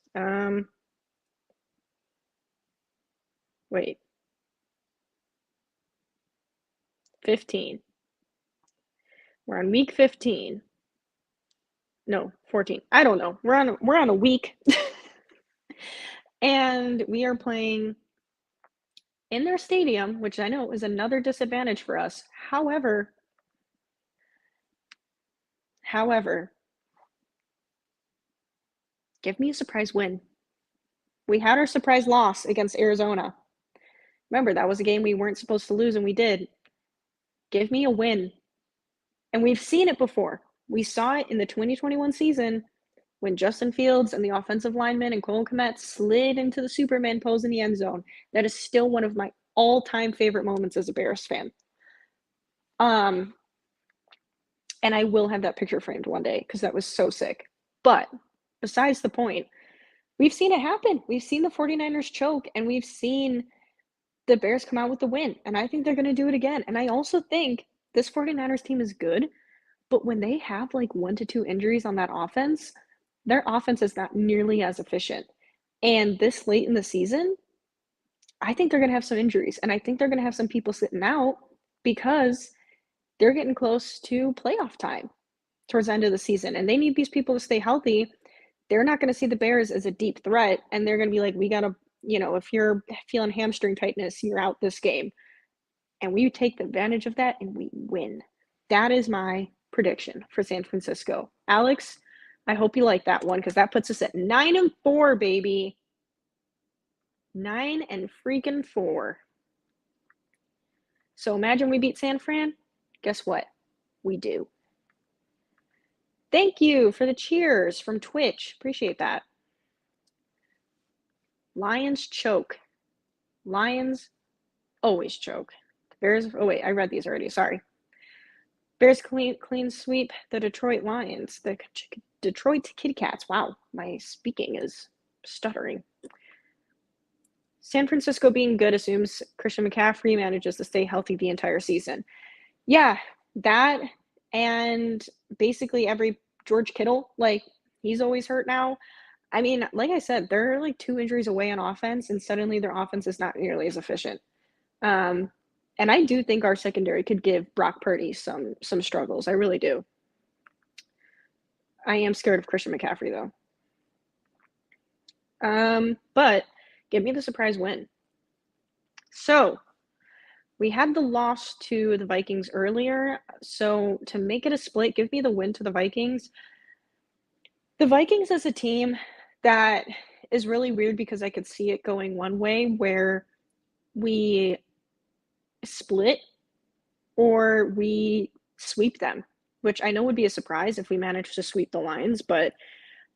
Wait. 15. We're on week 15. No, 14. I don't know. We're on a week. And we are playing in their stadium, which I know is another disadvantage for us. However, give me a surprise win. We had our surprise loss against Arizona. Remember, that was a game we weren't supposed to lose, and we did. Give me a win. And we've seen it before. We saw it in the 2021 season when Justin Fields and the offensive lineman and Cole Kmet slid into the Superman pose in the end zone. That is still one of my all-time favorite moments as a Bears fan. And I will have that picture framed one day because that was so sick. But besides the point, we've seen it happen. We've seen the 49ers choke, and we've seen the Bears come out with the win. And I think they're going to do it again. And I also think this 49ers team is good, but when they have like 1 to 2 injuries on that offense, their offense is not nearly as efficient. And this late in the season, I think they're going to have some injuries. And I think they're going to have some people sitting out because they're getting close to playoff time towards the end of the season. And they need these people to stay healthy. They're not going to see the Bears as a deep threat. And they're going to be like, we got to, if you're feeling hamstring tightness, you're out this game. And we take advantage of that and we win. That is my prediction for San Francisco. Alex, I hope you like that one because that puts us at 9-4, baby. 9-4. So imagine we beat San Fran. Guess what? We do. Thank you for the cheers from Twitch. Appreciate that. Lions choke. Lions always choke. Bears. Oh wait, I read these already. Sorry. Bears clean sweep the Detroit Lions. The Detroit Kitty Cats. Wow, my speaking is stuttering. San Francisco being good assumes Christian McCaffrey manages to stay healthy the entire season. Yeah, that and basically every George Kittle, like he's always hurt now. I mean, like I said, they're like 2 injuries away on offense, and suddenly their offense is not nearly as efficient. And I do think our secondary could give Brock Purdy some struggles. I really do. I am scared of Christian McCaffrey, though. But give me the surprise win. So we had the loss to the Vikings earlier. So to make it a split, give me the win to the Vikings. The Vikings as a team that is really weird because I could see it going one way where we split or we sweep them, which I know would be a surprise if we managed to sweep the Lions, but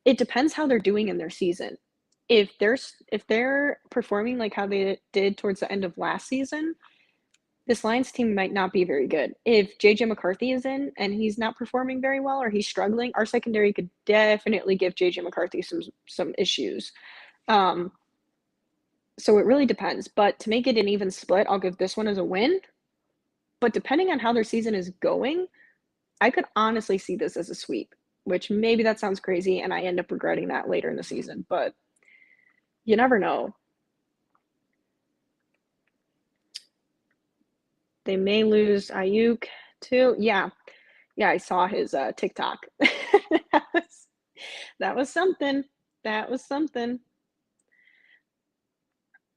it depends how they're doing in their season. If they're performing like how they did towards the end of last season, this Lions team might not be very good. If JJ McCarthy is in and he's not performing very well or he's struggling, our secondary could definitely give JJ McCarthy some issues. Um, so it really depends. But to make it an even split, I'll give this one as a win. But depending on how their season is going, I could honestly see this as a sweep, which maybe that sounds crazy and I end up regretting that later in the season, but you never know. They may lose Ayuk too. Yeah. Yeah, I saw his TikTok. that, was, that was something. That was something.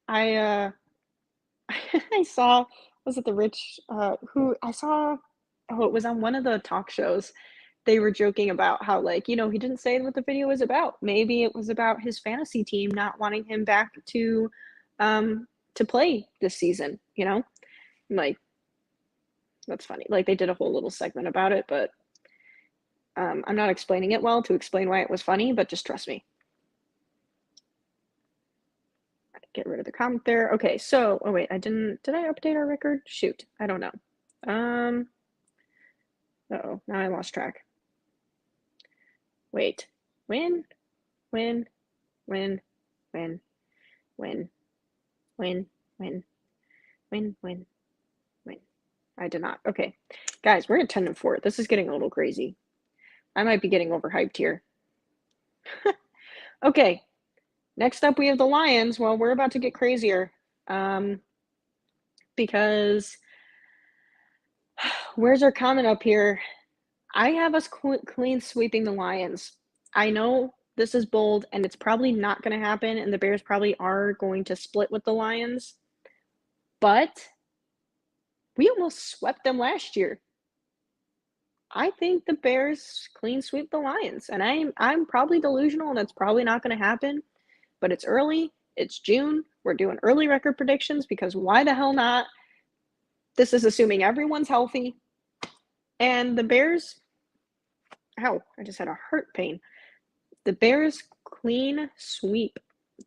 I I saw, was it the rich who I saw, oh, it was on one of the talk shows. They were joking about how, like, he didn't say what the video was about. Maybe it was about his fantasy team not wanting him back to play this season, Like, that's funny. Like, they did a whole little segment about it, but I'm not explaining it well to explain why it was funny, but just trust me. Get rid of the comment there. Okay, so, oh wait, did I update our record? Shoot, I don't know. Uh-oh, now I lost track. Wait, win. I did not. Okay, guys, we're at 10-4. This is getting a little crazy. I might be getting overhyped here. Okay, next up we have the Lions. Well, we're about to get crazier because where's our comment up here? I have us clean sweeping the Lions. I know this is bold and it's probably not going to happen, and the Bears probably are going to split with the Lions, but we almost swept them last year. I think the Bears clean sweep the Lions, and I'm probably delusional, and that's probably not going to happen. But it's early. It's June. We're doing early record predictions because why the hell not? This is assuming everyone's healthy, and the Bears. Ow! I just had a heart pain. The Bears clean sweep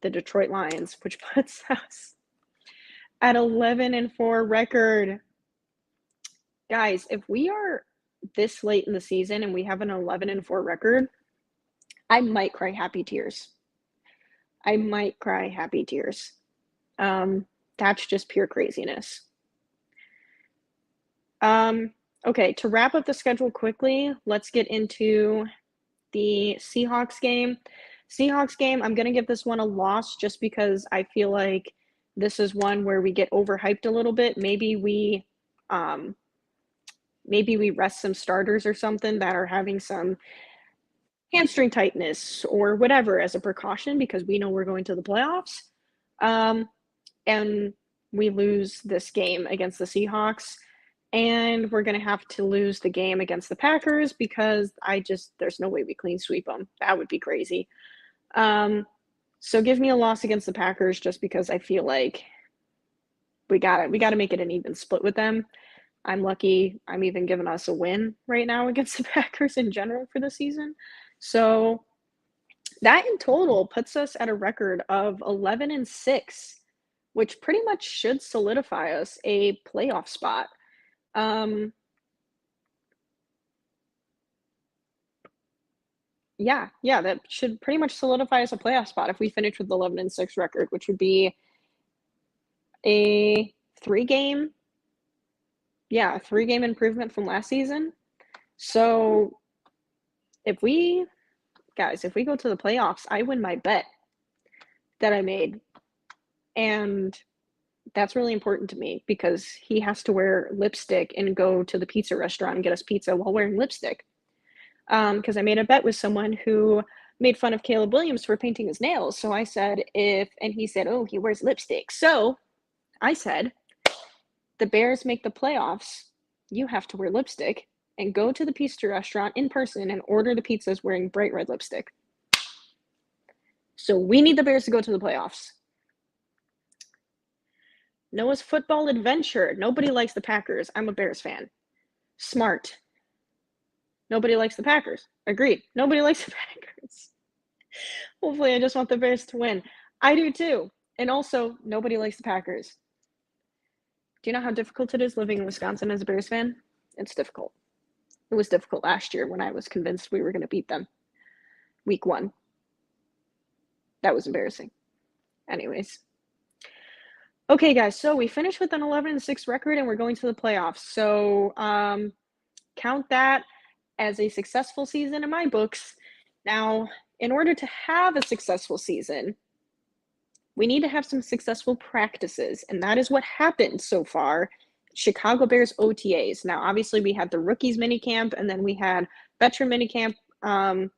the Detroit Lions, which puts us at 11-4 record. Guys, if we are this late in the season and we have an 11-4 record, I might cry happy tears. That's just pure craziness. Okay, to wrap up the schedule quickly, let's get into the Seahawks game. I'm going to give this one a loss just because I feel like this is one where we get overhyped a little bit. Maybe we rest some starters or something that are having some hamstring tightness or whatever as a precaution because we know we're going to the playoffs. And we lose this game against the Seahawks. And we're going to have to lose the game against the Packers because there's no way we clean sweep them. That would be crazy. So give me a loss against the Packers just because I feel like we got to make it an even split with them. I'm lucky I'm even giving us a win right now against the Packers in general for the season. So that in total puts us at a record of 11-6, which pretty much should solidify us a playoff spot. Yeah, that should pretty much solidify us a playoff spot if we finish with 11-6 record, which would be a 3-game improvement from last season. So if we go to the playoffs, I win my bet that I made. And that's really important to me because he has to wear lipstick and go to the pizza restaurant and get us pizza while wearing lipstick. Because I made a bet with someone who made fun of Caleb Williams for painting his nails. So I said, and he said, oh, he wears lipstick. So I said, the Bears make the playoffs, you have to wear lipstick and go to the pizza restaurant in person and order the pizzas wearing bright red lipstick. So we need the Bears to go to the playoffs. Noah's football adventure. Nobody likes the Packers. I'm a Bears fan. Smart. Nobody likes the Packers. Agreed. Nobody likes the Packers. Hopefully, I just want the Bears to win. I do too. And also, nobody likes the Packers. Do you know how difficult it is living in Wisconsin as a Bears fan? It's difficult. It was difficult last year when I was convinced we were going to beat them. Week 1. That was embarrassing. Anyways. Okay, guys, so we finished with an 11-6 record and we're going to the playoffs. So count that as a successful season in my books. Now, in order to have a successful season, we need to have some successful practices, and that is what happened so far. Shecago Bears OTAs. Now, obviously, we had the rookies minicamp, and then we had veteran minicamp, and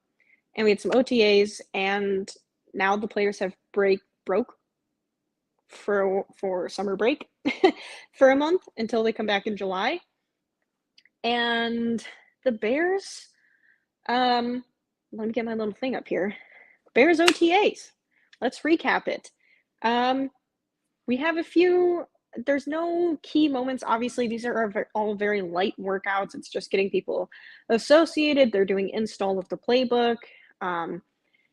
we had some OTAs, and now the players have broke for summer break for a month until they come back in July. And the Bears, let me get my little thing up here. Bears OTAs. Let's recap it. We have a few, there's no key moments. Obviously, these are all very light workouts. It's just getting people associated. They're doing install of the playbook.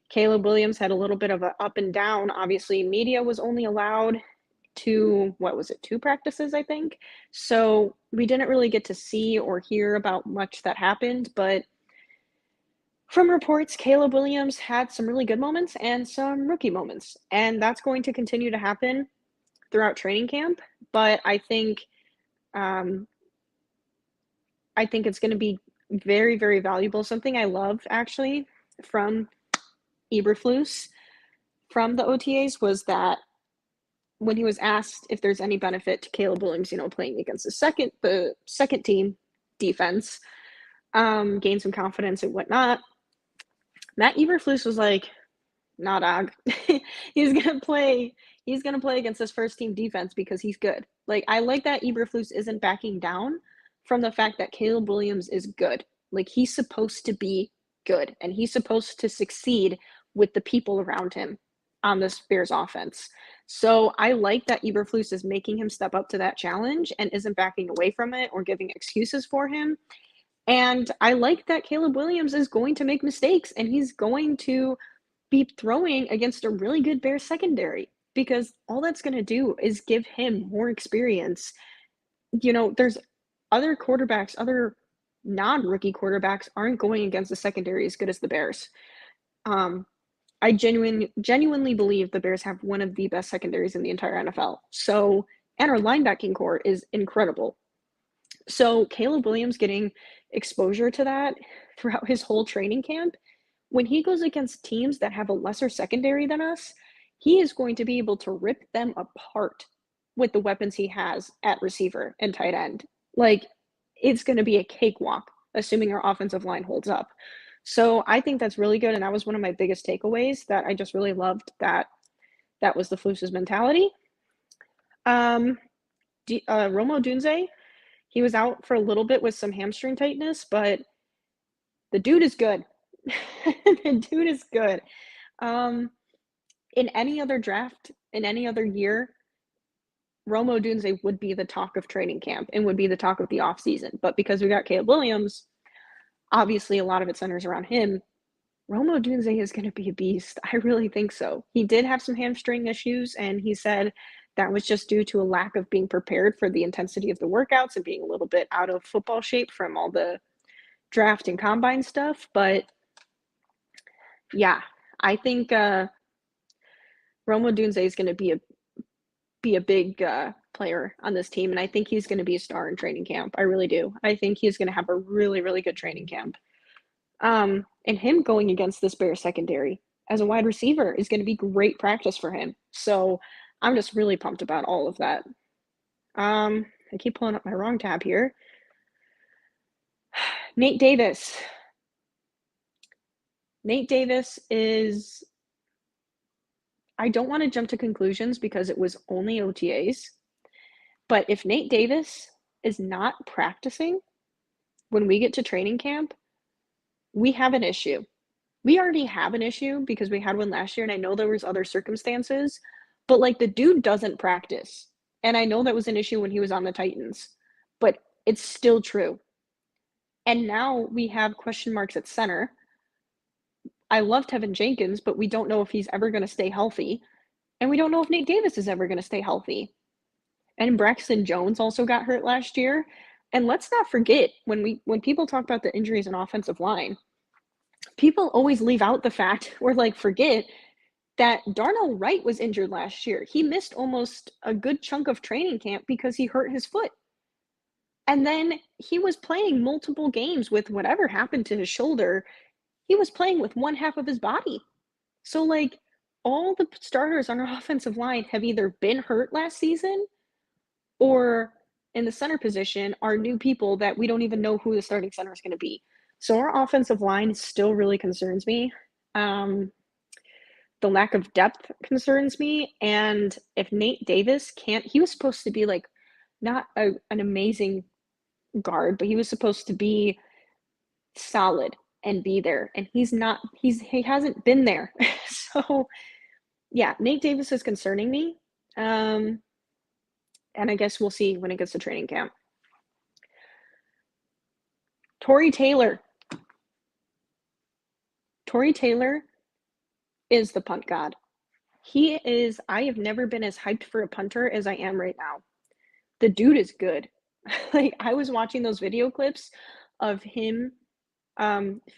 Caleb Williams had a little bit of an up and down. Obviously, media was only allowed to, 2 practices, I think. So we didn't really get to see or hear about much that happened, but from reports, Caleb Williams had some really good moments and some rookie moments, and that's going to continue to happen throughout training camp. But I think it's going to be very, very valuable. Something I love actually from Eberflus from the OTAs was that when he was asked if there's any benefit to Caleb Williams, playing against the second team defense, gain some confidence and whatnot, Matt Eberflus was like, "Nah, dog. he's gonna play against this first team defense because he's good." Like, I like that Eberflus isn't backing down from the fact that Caleb Williams is good. Like, he's supposed to be good, and he's supposed to succeed with the people around him on this Bears offense. So I like that Eberflus is making him step up to that challenge and isn't backing away from it or giving excuses for him. And I like that Caleb Williams is going to make mistakes and he's going to be throwing against a really good Bears secondary, because all that's going to do is give him more experience. There's other quarterbacks, other non-rookie quarterbacks aren't going against the secondary as good as the Bears. I genuinely believe the Bears have one of the best secondaries in the entire NFL. So, and our linebacking core is incredible. So Caleb Williams getting exposure to that throughout his whole training camp, when he goes against teams that have a lesser secondary than us, he is going to be able to rip them apart with the weapons he has at receiver and tight end. Like, it's going to be a cakewalk, assuming our offensive line holds up. So I think that's really good, and that was one of my biggest takeaways, that I just really loved that was the Flus's mentality. Rome Odunze, he was out for a little bit with some hamstring tightness, but the dude is good. The dude is good. In any other draft, in any other year, Rome Odunze would be the talk of training camp and would be the talk of the offseason. But because we got Caleb Williams, obviously a lot of it centers around him. Rome Odunze is going to be a beast. I really think so. He did have some hamstring issues, and he said that was just due to a lack of being prepared for the intensity of the workouts and being a little bit out of football shape from all the draft and combine stuff. But yeah, I think Rome Odunze is going to be a big player on this team, and I think he's going to be a star in training camp. I really do. I think he's going to have a really, really good training camp. And him going against this Bears secondary as a wide receiver is going to be great practice for him. So I'm just really pumped about all of that. I keep pulling up my wrong tab here. Nate Davis. Nate Davis is, I don't want to jump to conclusions because it was only OTAs, but if Nate Davis is not practicing when we get to training camp, we have an issue. we already have an issue because we had one last year, and I know there was other circumstances, but, like, the dude doesn't practice, and I know that was an issue when he was on the Titans, but it's still true. And now we have question marks at center. I love Tevin Jenkins, but we don't know if he's ever gonna stay healthy, and we don't know if Nate Davis is ever gonna stay healthy. And Braxton Jones also got hurt last year. And let's not forget when people talk about the injuries in offensive line, people always leave out the fact or like forget that Darnell Wright was injured last year. He missed almost a good chunk of training camp because he hurt his foot. And then he was playing multiple games with whatever happened to his shoulder. He was playing with one half of his body. So, like, all the starters on our offensive line have either been hurt last season or in the center position are new people that we don't even know who the starting center is going to be. So our offensive line still really concerns me. The lack of depth concerns me. And if Nate Davis can't, he was supposed to be like not an amazing guard, but he was supposed to be solid and be there. And he's not, he hasn't been there. So yeah, Nate Davis is concerning me. And I guess we'll see when it gets to training camp. Tory Taylor. Tory Taylor is the punt god. He is, I have never been as hyped for a punter as I am right now. The dude is good. Like, I was watching those video clips of him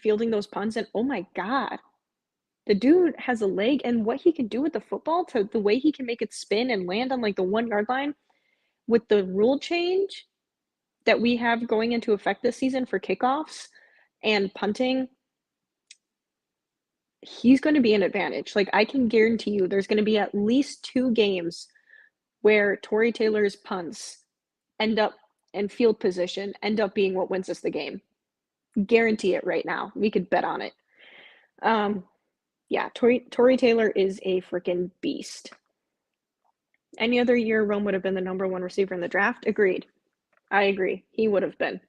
fielding those punts, and oh my God, the dude has a leg, and what he can do with the football, to the way he can make it spin and land on like the 1 yard line with the rule change that we have going into effect this season for kickoffs and punting, he's going to be an advantage. Like, I can guarantee you there's going to be at least 2 games where Tory Taylor's punts end up and field position end up being what wins us the game. Guarantee it right now. We could bet on it. Yeah, Tory Taylor is a freaking beast. Any other year, Rome would have been the number 1 receiver in the draft. Agreed. I agree. He would have been.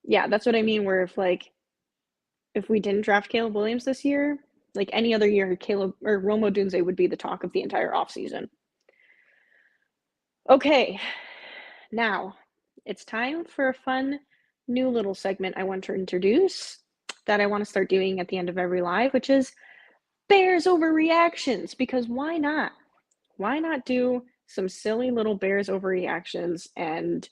Yeah, that's what I mean, where if we didn't draft Caleb Williams this year, like any other year, Caleb or Rome Odunze would be the talk of the entire offseason. Okay, now it's time for a fun new little segment I want to introduce that I want to start doing at the end of every live, which is Bears overreactions, because why not? Why not do some silly little Bears overreactions? And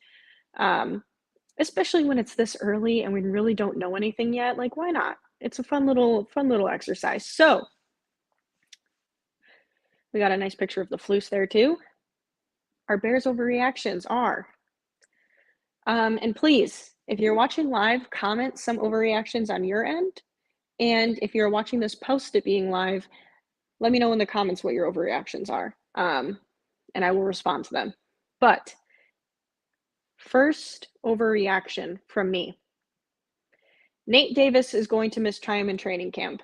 especially when it's this early and we really don't know anything yet, like, why not? It's a fun little exercise. So we got a nice picture of the Floose there too. Our Bears overreactions are, and please, if you're watching live, comment some overreactions on your end. And if you're watching this post it being live, let me know in the comments what your overreactions are. And I will respond to them. But first overreaction from me. Nate Davis is going to miss time in training camp.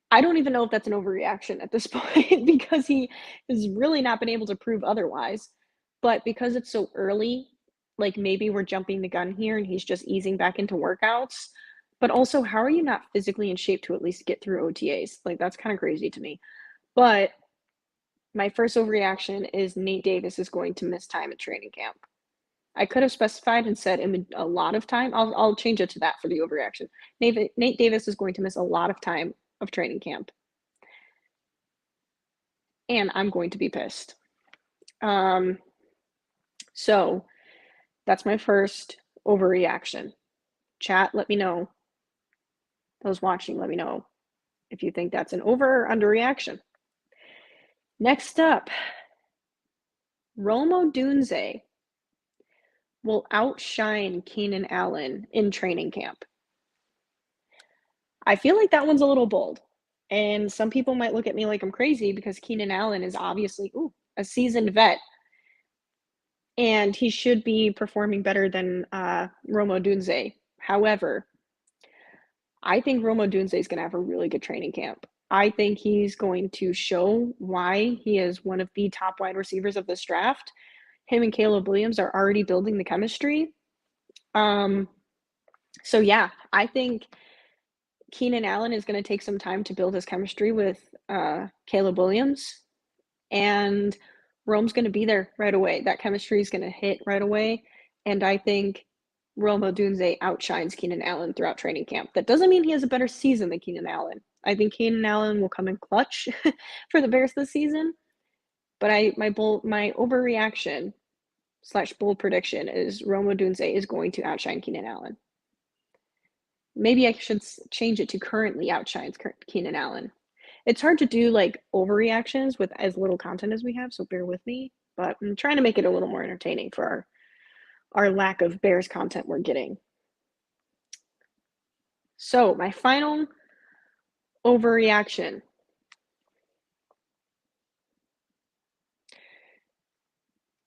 I don't even know if that's an overreaction at this point because he has really not been able to prove otherwise. But because it's so early, like, maybe we're jumping the gun here and he's just easing back into workouts. But also, how are you not physically in shape to at least get through OTAs? Like, that's kind of crazy to me. But my first overreaction is Nate Davis is going to miss time at training camp. I could have specified and said in a lot of time. I'll change it to that for the overreaction. Nate Davis is going to miss a lot of time of training camp. And I'm going to be pissed. So that's my first overreaction. Chat, let me know. Those watching, let me know if you think that's an over or underreaction. Next up, Rome Odunze will outshine Keenan Allen in training camp. I feel like that one's a little bold. And some people might look at me like I'm crazy because Keenan Allen is obviously a seasoned vet. And he should be performing better than Rome Odunze. However, I think Rome Odunze is going to have a really good training camp. I think he's going to show why he is one of the top wide receivers of this draft. Him and Caleb Williams are already building the chemistry. So yeah, I think Keenan Allen is going to take some time to build his chemistry with Caleb Williams, and Rome's going to be there right away. That chemistry is going to hit right away, and I think Rome Odunze outshines Keenan Allen throughout training camp. That doesn't mean he has a better season than Keenan Allen. I think Keenan Allen will come in clutch for the Bears this season, but my overreaction / bold prediction is Rome Odunze is going to outshine Keenan Allen. Maybe I should change it to currently outshines Keenan Allen. It's hard to do like overreactions with as little content as we have, so bear with me. But I'm trying to make it a little more entertaining for our lack of Bears content we're getting. So my final overreaction.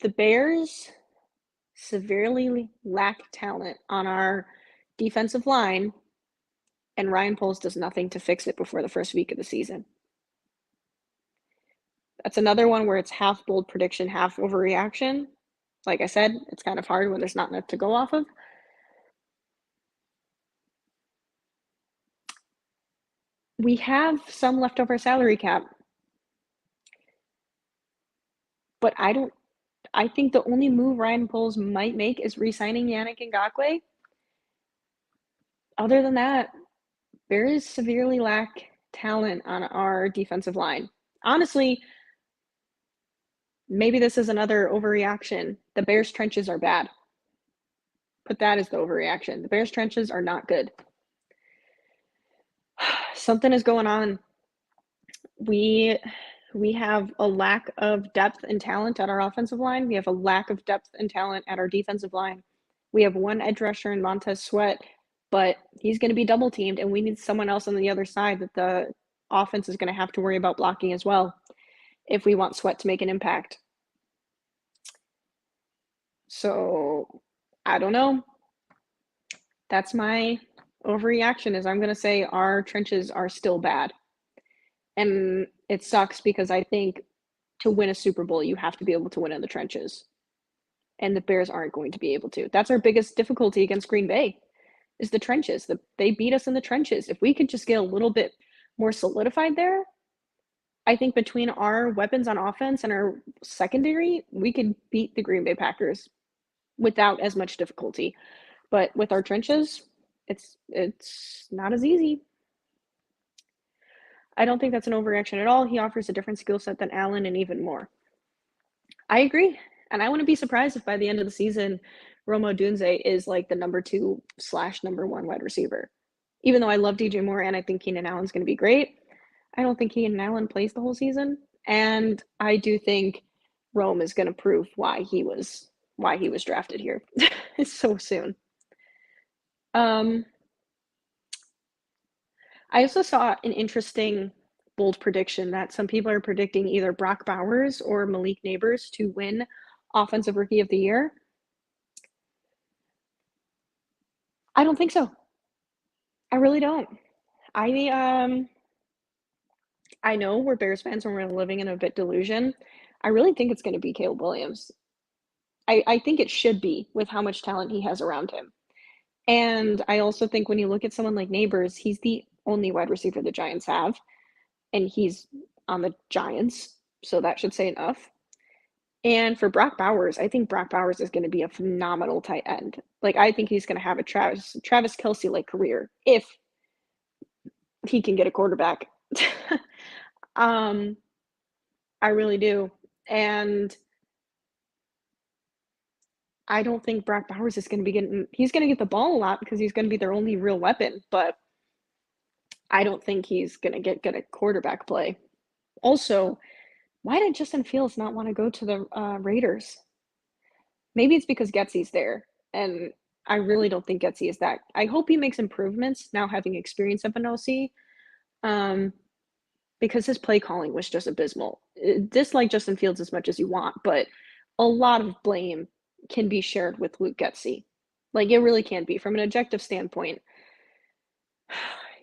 The Bears severely lack talent on our defensive line, and Ryan Poles does nothing to fix it before the first week of the season. That's another one where it's half bold prediction, half overreaction. Like I said, it's kind of hard when there's not enough to go off of. We have some leftover salary cap, but I think the only move Ryan Poles might make is re-signing Yannick Ngakoue. Other than that, Bears severely lack talent on our defensive line. Honestly, maybe this is another overreaction. The Bears' trenches are bad. But that is the overreaction. The Bears' trenches are not good. Something is going on. We have a lack of depth and talent at our offensive line. We have a lack of depth and talent at our defensive line. We have one edge rusher in Montez Sweat, but he's going to be double teamed, and we need someone else on the other side that the offense is going to have to worry about blocking as well if we want Sweat to make an impact. So I don't know. That's my overreaction, is I'm going to say our trenches are still bad. And it sucks because I think to win a Super Bowl, you have to be able to win in the trenches. And the Bears aren't going to be able to. That's our biggest difficulty against Green Bay, is the trenches. They beat us in the trenches. If we could just get a little bit more solidified there, I think between our weapons on offense and our secondary, we could beat the Green Bay Packers without as much difficulty. But with our trenches, it's not as easy. I don't think that's an overreaction at all. He offers a different skill set than Allen and even more. I agree. And I wouldn't be surprised if by the end of the season, Rome Odunze is like the number 2 / number 1 wide receiver. Even though I love DJ Moore and I think Keenan Allen's going to be great, I don't think Keenan Allen plays the whole season. And I do think Rome is going to prove why he was drafted here so soon. I also saw an interesting bold prediction that some people are predicting either Brock Bowers or Malik Neighbors to win Offensive Rookie of the Year. I don't think so. I really don't. I know we're Bears fans and we're living in a bit delusion. I really think it's going to be Caleb Williams. I think it should be, with how much talent he has around him. And I also think when you look at someone like Neighbors, he's the only wide receiver the Giants have, and he's on the Giants, so that should say enough. And for Brock Bowers, I think Brock Bowers is going to be a phenomenal tight end. Like, I think he's going to have a Travis Kelce-like career if he can get a quarterback. I really do. And I don't think Brock Bowers is going to be he's going to get the ball a lot because he's going to be their only real weapon, but I don't think he's going to get good at quarterback play. Also, why did Justin Fields not want to go to the Raiders? Maybe it's because Getsy's there, and I really don't think Getsy is that. I hope he makes improvements now having experience of an OC, because his play calling was just abysmal. Dislike Justin Fields as much as you want, but a lot of blame can be shared with Luke Getsy. Like, it really can be. From an objective standpoint,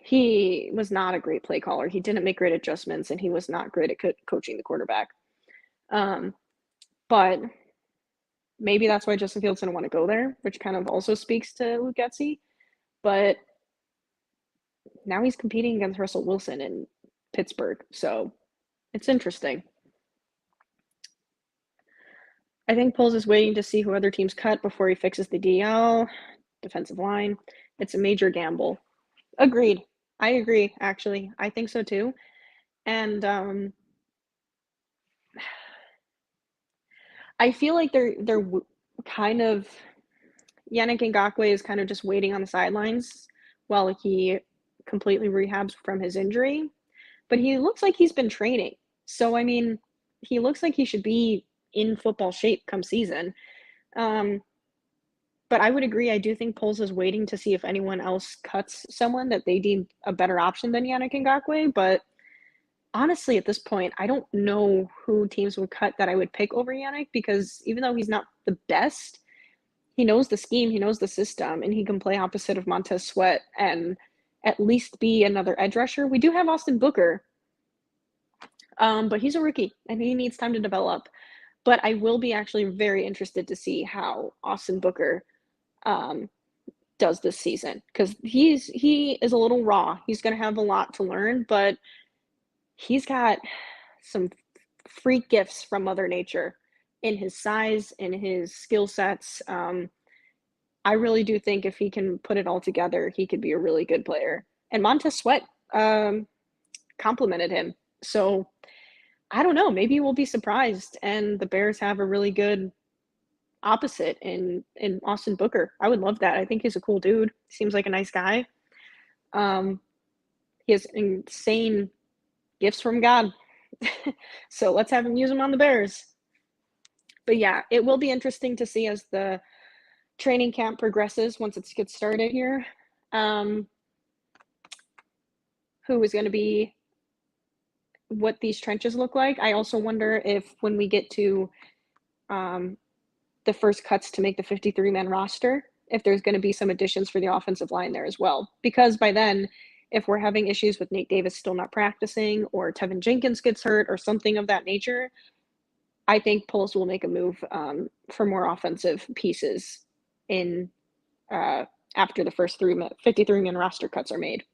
he was not a great play caller. He didn't make great adjustments, and he was not great at coaching the quarterback. But maybe that's why Justin Fields didn't want to go there, which kind of also speaks to Luke Getsy. but now he's competing against Russell Wilson in Pittsburgh, so it's interesting. I think Poles is waiting to see who other teams cut before he fixes the DL, defensive line. It's a major gamble. Agreed. I agree, actually. I think so too. And I feel like they're kind of Yannick Ngakoue is kind of just waiting on the sidelines while he completely rehabs from his injury. But he looks like he's been training. So I mean, he looks like he should be in football shape come season. Um, but I would agree. I do think Poles is waiting to see if anyone else cuts someone that they deem a better option than Yannick Ngakoue. But honestly, at this point, I don't know who teams would cut that I would pick over Yannick because even though he's not the best, he knows the scheme, he knows the system, and he can play opposite of Montez Sweat and at least be another edge rusher. We do have Austin Booker, but he's a rookie and he needs time to develop. But I will be actually very interested to see how Austin Booker does this season because he is a little raw. He's going to have a lot to learn, but he's got some freak gifts from Mother Nature in his size, in his skill sets. I really do think if he can put it all together, he could be a really good player. And Montez Sweat complimented him. So I don't know. Maybe we'll be surprised, and the Bears have a really good opposite in Austin Booker. I would love that. I think he's a cool dude. Seems like a nice guy. He has insane gifts from God. So let's have him use them on the Bears. But yeah, it will be interesting to see as the training camp progresses once it gets started here. Who is going to be what these trenches look like. I also wonder if when we get to the first cuts to make the 53-man roster, if there's going to be some additions for the offensive line there as well. Because by then, if we're having issues with Nate Davis still not practicing or Tevin Jenkins gets hurt or something of that nature, I think Poles will make a move for more offensive pieces in after the first 53-man roster cuts are made.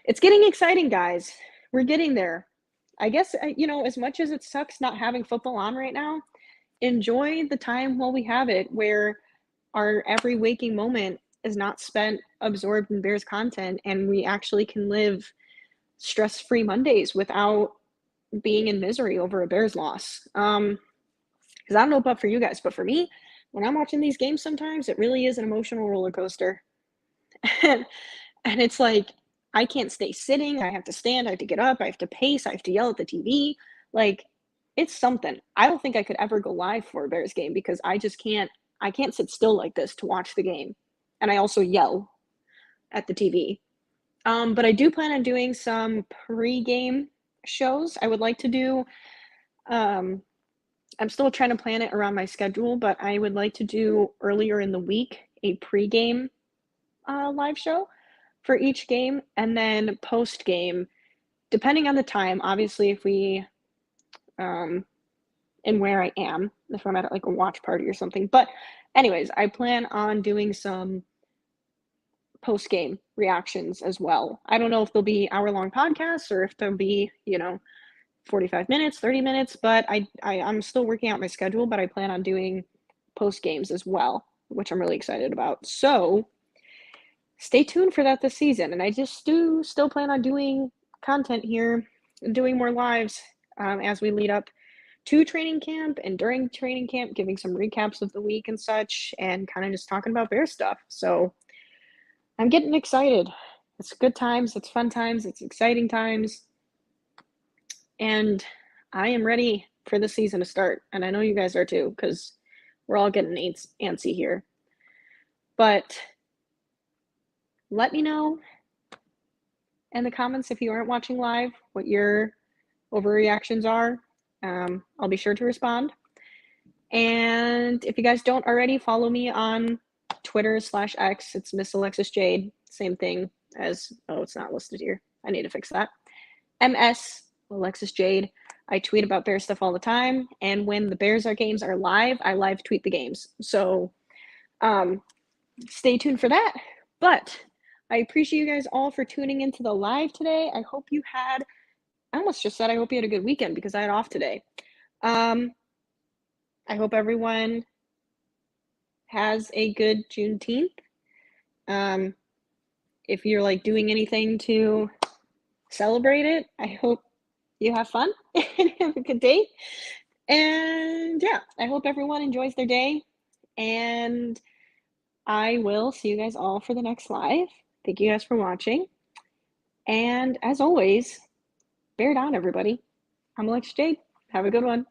It's getting exciting, guys. We're getting there. I guess, as much as it sucks not having football on right now, enjoy the time while we have it where our every waking moment is not spent absorbed in Bears content and we actually can live stress-free Mondays without being in misery over a Bears loss. Because I don't know about for you guys, but for me, when I'm watching these games sometimes, it really is an emotional roller coaster. and it's like, I can't stay sitting. I have to stand. I have to get up. I have to pace. I have to yell at the TV. Like, it's something. I don't think I could ever go live for a Bears game because I just can't. I can't sit still like this to watch the game. And I also yell at the TV. But I do plan on doing some pre-game shows. I would like to do. I'm still trying to plan it around my schedule, but I would like to do earlier in the week a pre-game live show for each game, and then post game, depending on the time, obviously if we and where I am, if I'm at like a watch party or something. But anyways, I plan on doing some post game reactions as well. I don't know if they'll be hour-long podcasts or if they'll be 45 minutes, 30 minutes, but I'm still working out my schedule, but I plan on doing post games as well, which I'm really excited about. So stay tuned for that this season. And I just do still plan on doing content here and doing more lives as we lead up to training camp and during training camp, giving some recaps of the week and such, and kind of just talking about Bear stuff. So I'm getting excited. It's good times. It's fun times. It's exciting times. And I am ready for the season to start. And I know you guys are too, because we're all getting antsy here. But let me know in the comments if you aren't watching live what your overreactions are. I'll be sure to respond. And if you guys don't already, follow me on Twitter/X. It's Miss Alexis Jade. Same thing as, it's not listed here. I need to fix that. MS Alexis Jade. I tweet about Bears stuff all the time. And when the Bears games are live, I live tweet the games. So stay tuned for that. But I appreciate you guys all for tuning into the live today. I hope you had, I almost just said I hope you had a good weekend because I had off today. I hope everyone has a good Juneteenth. If you're like doing anything to celebrate it, I hope you have fun and have a good day. And yeah, I hope everyone enjoys their day. And I will see you guys all for the next live. Thank you guys for watching. And as always, bear down, everybody. I'm Alexis Jade. Have a good one.